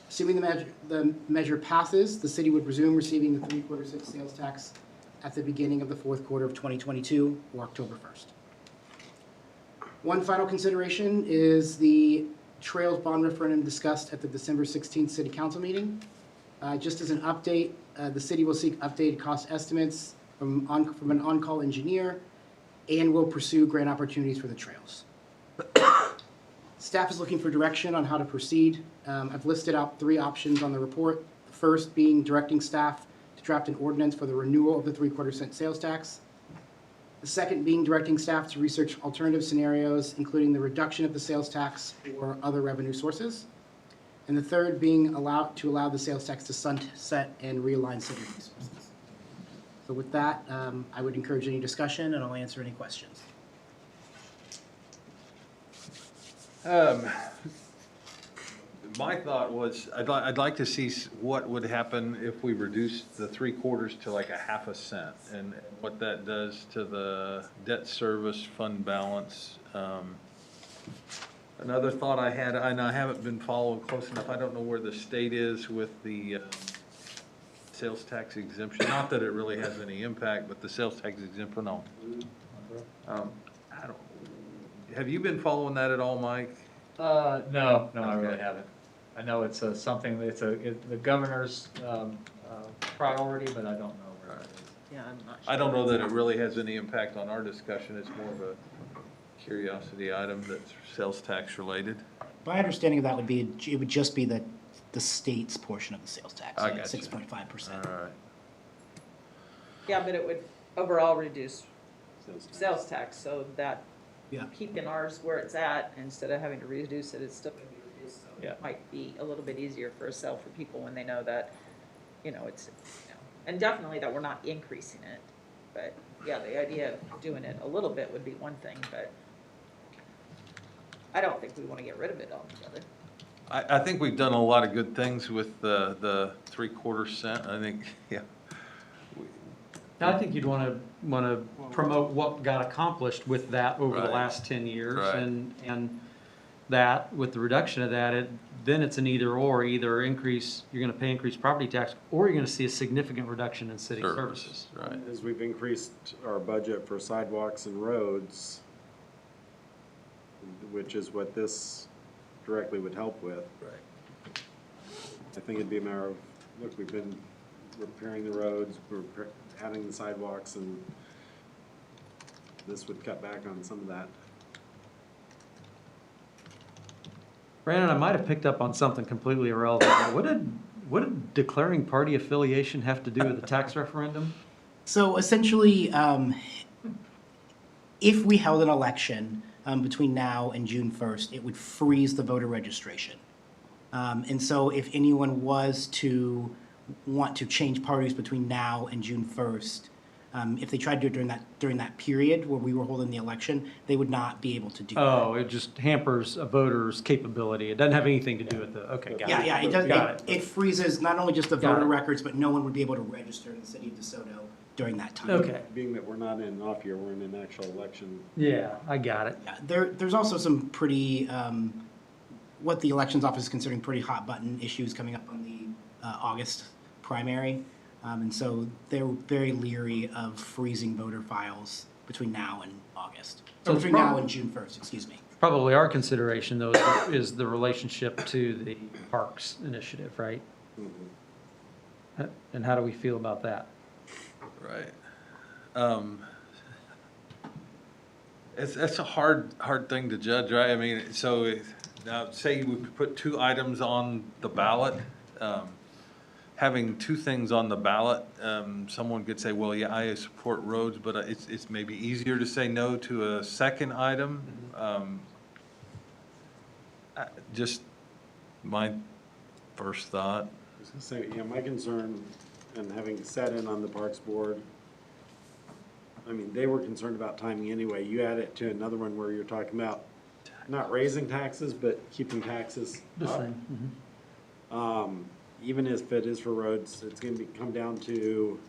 Assuming the measure passes, the city would resume receiving the 3/4 cent sales tax at the beginning of the 4th quarter of 2022 or October 1st. One final consideration is the Trails Bond Referendum discussed at the December 16th City Council meeting. Just as an update, the city will seek updated cost estimates from an on-call engineer and will pursue grant opportunities for the trails. Staff is looking for direction on how to proceed. I've listed out 3 options on the report. The first being directing staff to draft an ordinance for the renewal of the 3/4 cent sales tax. The second being directing staff to research alternative scenarios, including the reduction of the sales tax or other revenue sources. And the third being to allow the sales tax to sunset and realign city resources. So with that, I would encourage any discussion, and I'll answer any questions. My thought was, I'd like to see what would happen if we reduced the 3/4 to like a 1/2 cent, and what that does to the debt service fund balance. Another thought I had, and I haven't been following close enough, I don't know where the state is with the sales tax exemption. Not that it really has any impact, but the sales tax exemption on. I don't, have you been following that at all, Mike? No, I really Okay. haven't. I know it's something, the governor's priority, but I don't know where it is. Yeah, I'm not sure. I don't know that it really has any impact on our discussion. It's more of a curiosity item that's sales tax related. My understanding of that would be, it would just be the state's portion of the sales tax, I got you. 6.5%. All right. Yeah, but it would overall reduce sales tax, so that Yeah. keeping ours where it's at, instead of having to reduce it, it's still gonna be reduced. So Yeah. it might be a little bit easier for a sale for people when they know that, it's, and definitely that we're not increasing it. But yeah, the idea of doing it a little bit would be one thing, but I don't think we wanna get rid of it altogether. I think we've done a lot of good things with the 3/4 cent. I think, yeah. I think you'd want to promote what got accomplished with that over the Right. last 10 years. Right. And that, with the reduction of that, then it's an either or, either increase, you're going to pay increased property tax, or you're going to see a significant reduction in city services. Right. As we've increased our budget for sidewalks and roads, which is what this directly would help with. Right. I think it'd be a matter of, look, we've been repairing the roads, we're adding the sidewalks, and this would cut back on some of that. Brandon, I might have picked up on something completely irrelevant. But what did declaring party affiliation have to do with the tax referendum? So essentially, if we held an election between now and June 1st, it would freeze the voter registration. And so if anyone was to want to change parties between now and June 1st, if they tried to do it during that period where we were holding the election, they would not be able to do that. Oh, it just hampers a voter's capability. It doesn't have anything to do with the, okay, got it. Yeah, it does. Got It freezes not only just the Got voter it. records, but no one would be able to register in the city of DeSoto during that time. Okay. Being that we're not in an off year, we're in an actual election. Yeah, I got it. Yeah, there's also some pretty, what the elections office is considering pretty hot button issues coming up on the August primary. And so they're very leery of freezing voter files between now and August. So Between now and June 1st, excuse me. Probably our consideration, though, is the relationship to the Parks Initiative, right? And how do we feel about that? Right. It's a hard thing to judge, right? I mean, so now say we put two items on the ballot. Having two things on the ballot, someone could say, well, yeah, I support roads, but it's maybe easier to say no to a second item. Just my first thought. I was gonna say, yeah, my concern, and having sat in on the Parks Board, I mean, they were concerned about timing anyway. You add it to another one where you're talking about not raising taxes, but keeping taxes The up. same. Even if it is for roads, it's gonna come down to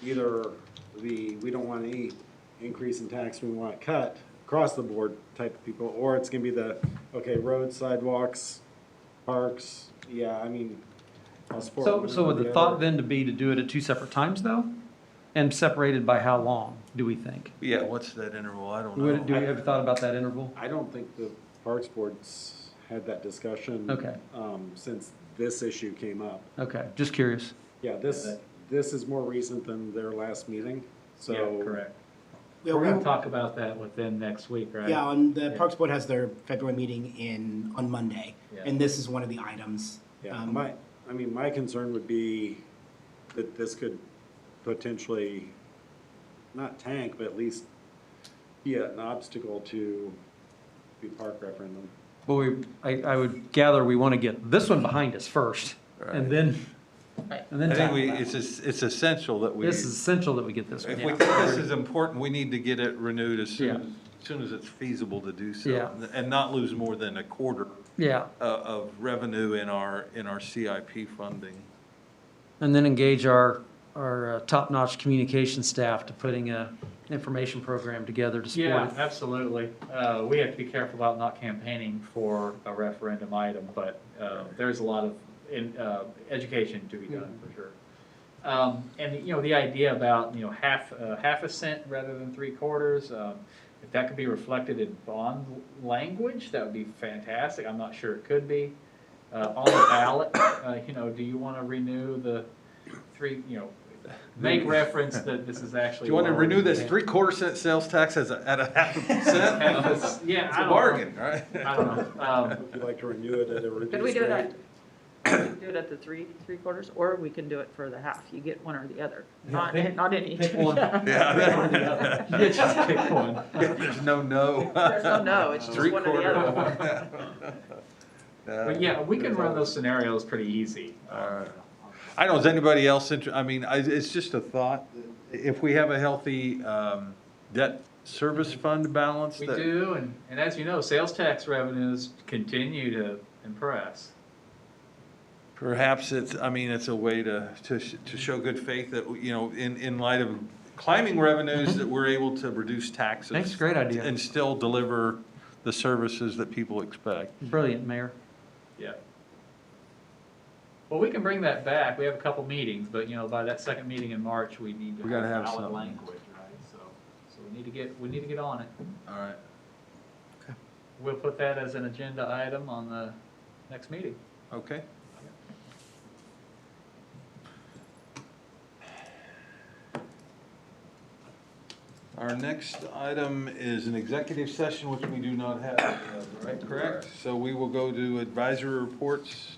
either we don't want any increase in tax, we want it cut across the board type of people, or it's gonna be okay, roads, sidewalks, parks, yeah, I mean, I'll support one So or would the the other. thought then to be to do it at two separate times, though? And separated by how long, do we think? Yeah, what's that interval? I don't know. Do we have thought about that interval? I don't think the Parks Board's had that discussion. Okay. Since this issue came up. Okay, just curious. Yeah, this is more recent than their last meeting, so. Yeah, correct. Yeah, We're gonna talk about that within next week, right? Yeah, the Parks Board has their February meeting on Monday, Yeah. and this is one of the items. Yeah, I mean, my concern would be that this could potentially, not tank, but at least be an obstacle to the park referendum. But I would gather we want to get this one behind us first, and then I think tackle that it's, one. it's essential that we. This is essential that we get this one. If we think this is important, we need to get it renewed as Yeah. soon as it's feasible to do so. Yeah. And not lose more than a quarter Yeah, of revenue in our CIP funding. and then engage our top-notch communication staff to putting a information program together to support Yeah, it. absolutely. We have to be careful about not campaigning for a referendum item, but there's a lot of education to be done for sure. And you know, the idea about half a cent rather than 3/4. If that could be reflected in bond language, that would be fantastic. I'm not sure it could be on the ballot. Do you want to renew the make reference that this is actually. Do you want to lower renew this than- 3/4 cent sales tax at a 0.5%? Yeah, It's I a don't bargain, know. right? I don't know. Would you like to renew it at a reduced rate? Could we do it at, do it at the three quarters, or we can do it for the half, you get one or the other, not any. Pick one. Yeah. Yeah, just pick one. There's no. There's no no, it's just one or the other. But yeah, we can run those scenarios pretty easy. I don't know, is anybody else it's just a thought. If we have a healthy debt service fund balance. We do, and as you know, sales tax revenues continue to impress. Perhaps it's a way to show good faith that, in light of climbing revenues, that we're able to reduce taxes. Thanks, great idea. And still deliver the services that people expect. Brilliant, Mayor. Yeah. Well, we can bring that back. We have a couple meetings, but by that second meeting in March, we need to We gotta have valid something. language, right? So we need to get on it. All right. We'll put that as an agenda item on the next meeting. Okay. Our next item is an executive session, which we do not have, right? Correct? So we will go to advisory reports,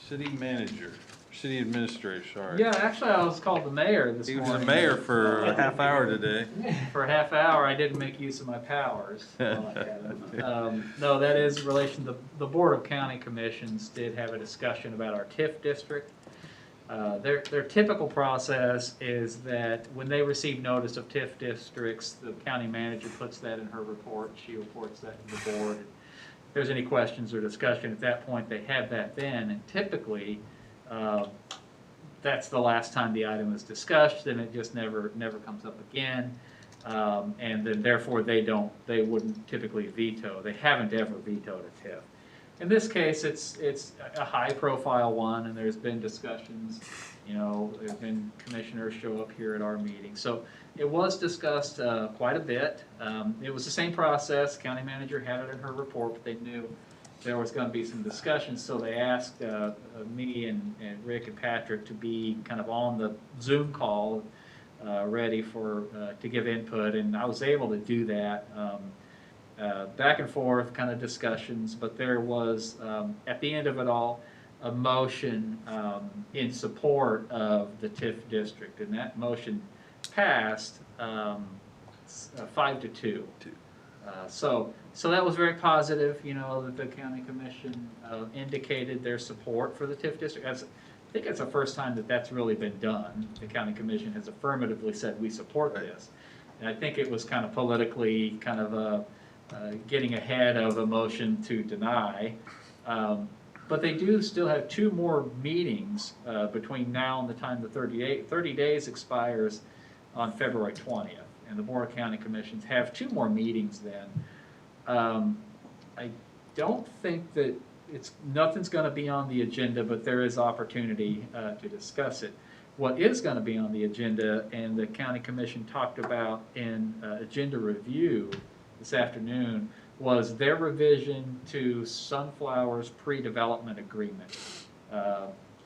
city administrator, sorry. Yeah, actually, I was called the mayor this He morning. was the mayor for a half hour today. For a half hour, I didn't make use of my powers. while I had them. No, that is in relation to the Board of County Commissions did have a discussion about our TIF district. Their typical process is that when they receive notice of TIF districts, the county manager puts that in her report. She reports that to the board. If there's any questions or discussion at that point, they have that then. And typically, that's the last time the item is discussed, and it just never comes up again. And then therefore they wouldn't typically veto. They haven't ever vetoed a TIF. In this case, it's a high-profile one, and there's been discussions. There's been commissioners show up here at our meeting, so it was discussed quite a bit. It was the same process. County manager had it in her report, but they knew there was going to be some discussion, so they asked me and Rick and Patrick to be kind of on the Zoom call, ready to give input, and I was able to do that. Back and forth kind of discussions, but there was, at the end of it all, a motion in support of the TIF district, and that motion passed 5-2. So that was very positive, that the county commission indicated their support for the TIF district. I think it's the first time that that's really been done. The county commission has affirmatively said we support this. And I think it was kind of politically kind of getting ahead of a motion to deny. But they do still have 2 more meetings between now and the time the 30 days expires on February 20th. And the Board of County Commissions have 2 more meetings then. I don't think that nothing's going to be on the agenda, but there is opportunity to discuss it. What is going to be on the agenda, and the County Commission talked about in agenda review this afternoon, was their revision to Sunflower's pre-development agreement.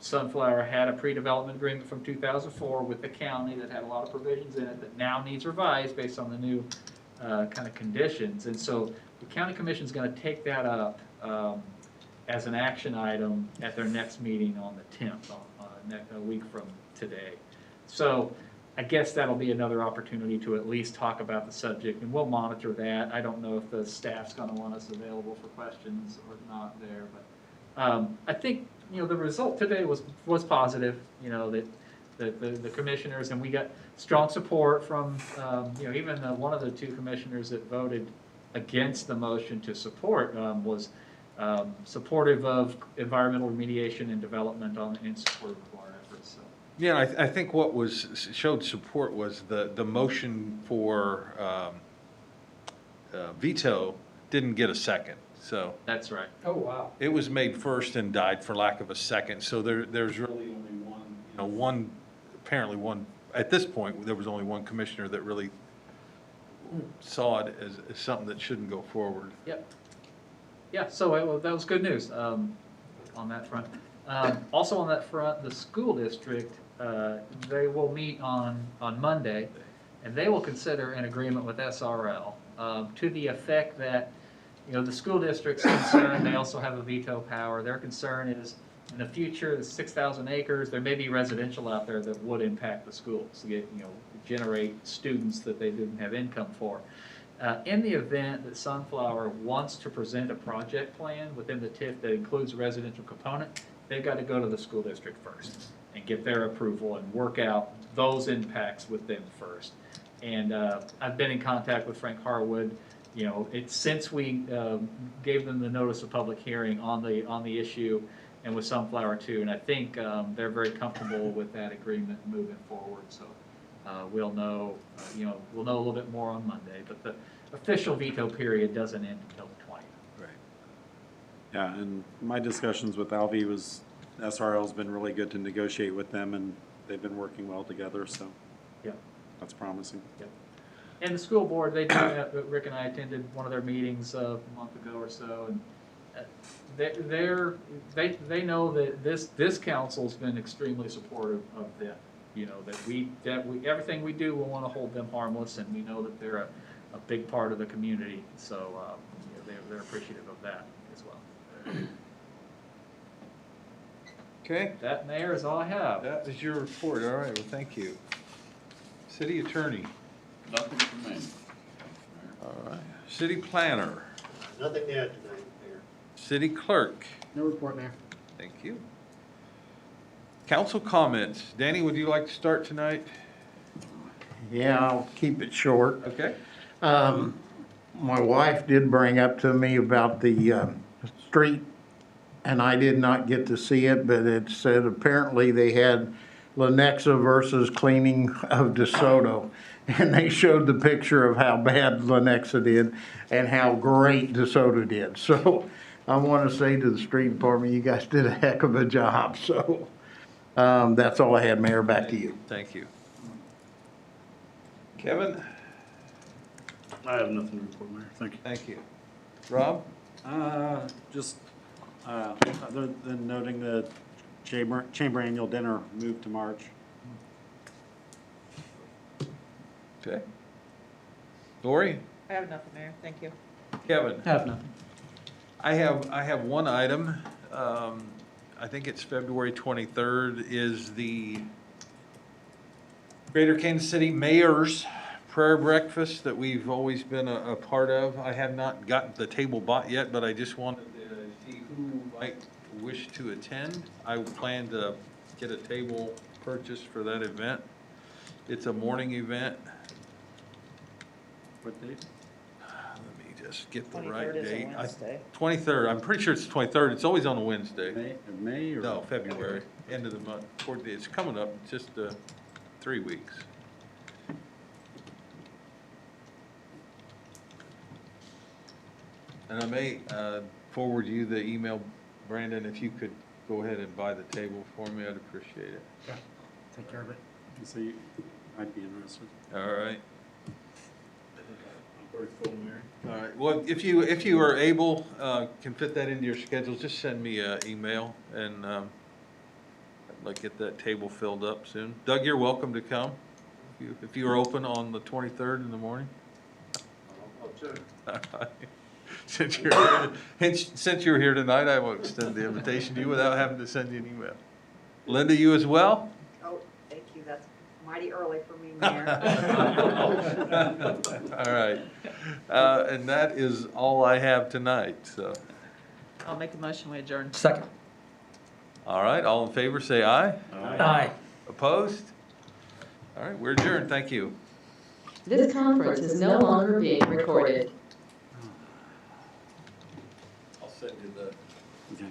Sunflower had a pre-development agreement from 2004 with the county that had a lot of provisions in it that now needs revised based on the new kind of conditions. And so the County Commission is going to take that up as an action item at their next meeting on the 10th, a week from today. So I guess that'll be another opportunity to at least talk about the subject, and we'll monitor that. I don't know if the staff's going to want us available for questions or not there, but I think, the result today was positive, that the commissioners, and we got strong support from, even one of the two commissioners that voted against the motion to support was supportive of environmental remediation and development in support of our efforts. So. Yeah, I think what showed support was the motion for veto didn't get a second, so. That's right. Oh, wow. It was made first and died for lack of a second, so there's really only apparently one, at this point, there was only one commissioner that really saw it as something that shouldn't go forward. Yep. Yeah, so that was good news on that front. Also on that front, the school district, they will meet on Monday, and they will consider an agreement with SRL to the effect that, the school district's concerned, they also have a veto power. Their concern is in the future, the 6,000 acres, there may be residential out there that would impact the schools, generate students that they didn't have income for. In the event that Sunflower wants to present a project plan within the TIF that includes a residential component, they've got to go to the school district first and get their approval and work out those impacts with them first. And I've been in contact with Frank Harwood. Since we gave them the notice of public hearing on the issue, and with Sunflower too, and I think they're very comfortable with that agreement moving forward. So we'll know, we'll know a little bit more on Monday. But the official veto period doesn't end until the 20th. Right. Yeah, and my discussions with Alvy was SRL's been really good to negotiate with them, and they've been working well together, so yeah, that's promising. Yeah. And the school board, Rick and I attended one of their meetings a month ago or so, and they know that this council's been extremely supportive of them. That we everything we do, we want to hold them harmless, and we know that they're a big part of the community. So they're appreciative of that as well. Okay. That, Mayor, is all I have. That is your report. All right. Well, thank you. City Attorney. Nothing from me. All right. City Planner. Nothing to add tonight, Mayor. City Clerk. No report, Mayor. Thank you. Council comments. Danny, would you like to start tonight? Yeah, I'll keep it short. Okay. My wife did bring up to me about the street, and I did not get to see it, but it said apparently they had Lenexa versus cleaning of DeSoto. And they showed the picture of how bad Lenexa did and how great DeSoto did. So I want to say to the street department, you guys did a heck of a job. So that's all I had, Mayor. Back to you. Thank you. Kevin? I have nothing to report, Mayor. Thank you. Thank you. Rob? Just other than noting the chamber annual dinner moved to March. Okay. Lori? I have nothing, Mayor. Thank you. Kevin? I have nothing. I have one item. I think it's February 23rd is the Greater Kansas City Mayor's Prayer Breakfast that we've always been a part of. I have not gotten the table bought yet, but I just wanted to see who might wish to attend. I plan to get a table purchased for that event. It's a morning event. What date? Let me just get the 23rd right is a date. Wednesday. 23rd, I'm pretty sure it's the 23rd. It's always on a Wednesday. May or? No, February, end of the month. It's coming up, just 3 weeks. And I may forward you the email, Brandon, if you could go ahead and buy the table for me, I'd appreciate it. Yeah, take care of it. So you might be interested. All right. I'm very full, Mayor. All right, well, if you are able, can fit that into your schedule, just send me an email, and I'd like to get that table filled up soon. Doug, you're welcome to come, if you are open on the 23rd in the morning. I'll check. All right. Since you're here tonight, I will extend the invitation to you without having to send you an email. Linda, you as well? Oh, thank you, that's mighty early for me, Mayor. All right. And that is all I have tonight, so. I'll make a motion, we adjourn. Second. All right, all in favor, say aye. Aye. Opposed? All right, we're adjourned, thank you. This conference is no longer being recorded. I'll send you the. Okay.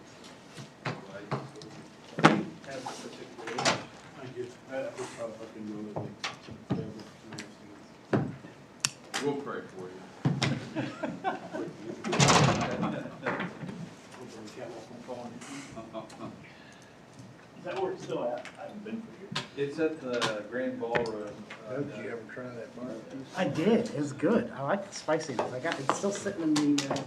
We'll pray for you. Is that where it's still at? I haven't been for years. It's at the Grand Ballroom. Did you ever try that barbecue? I did, it was good. I like the spiciness. It's still sitting in the,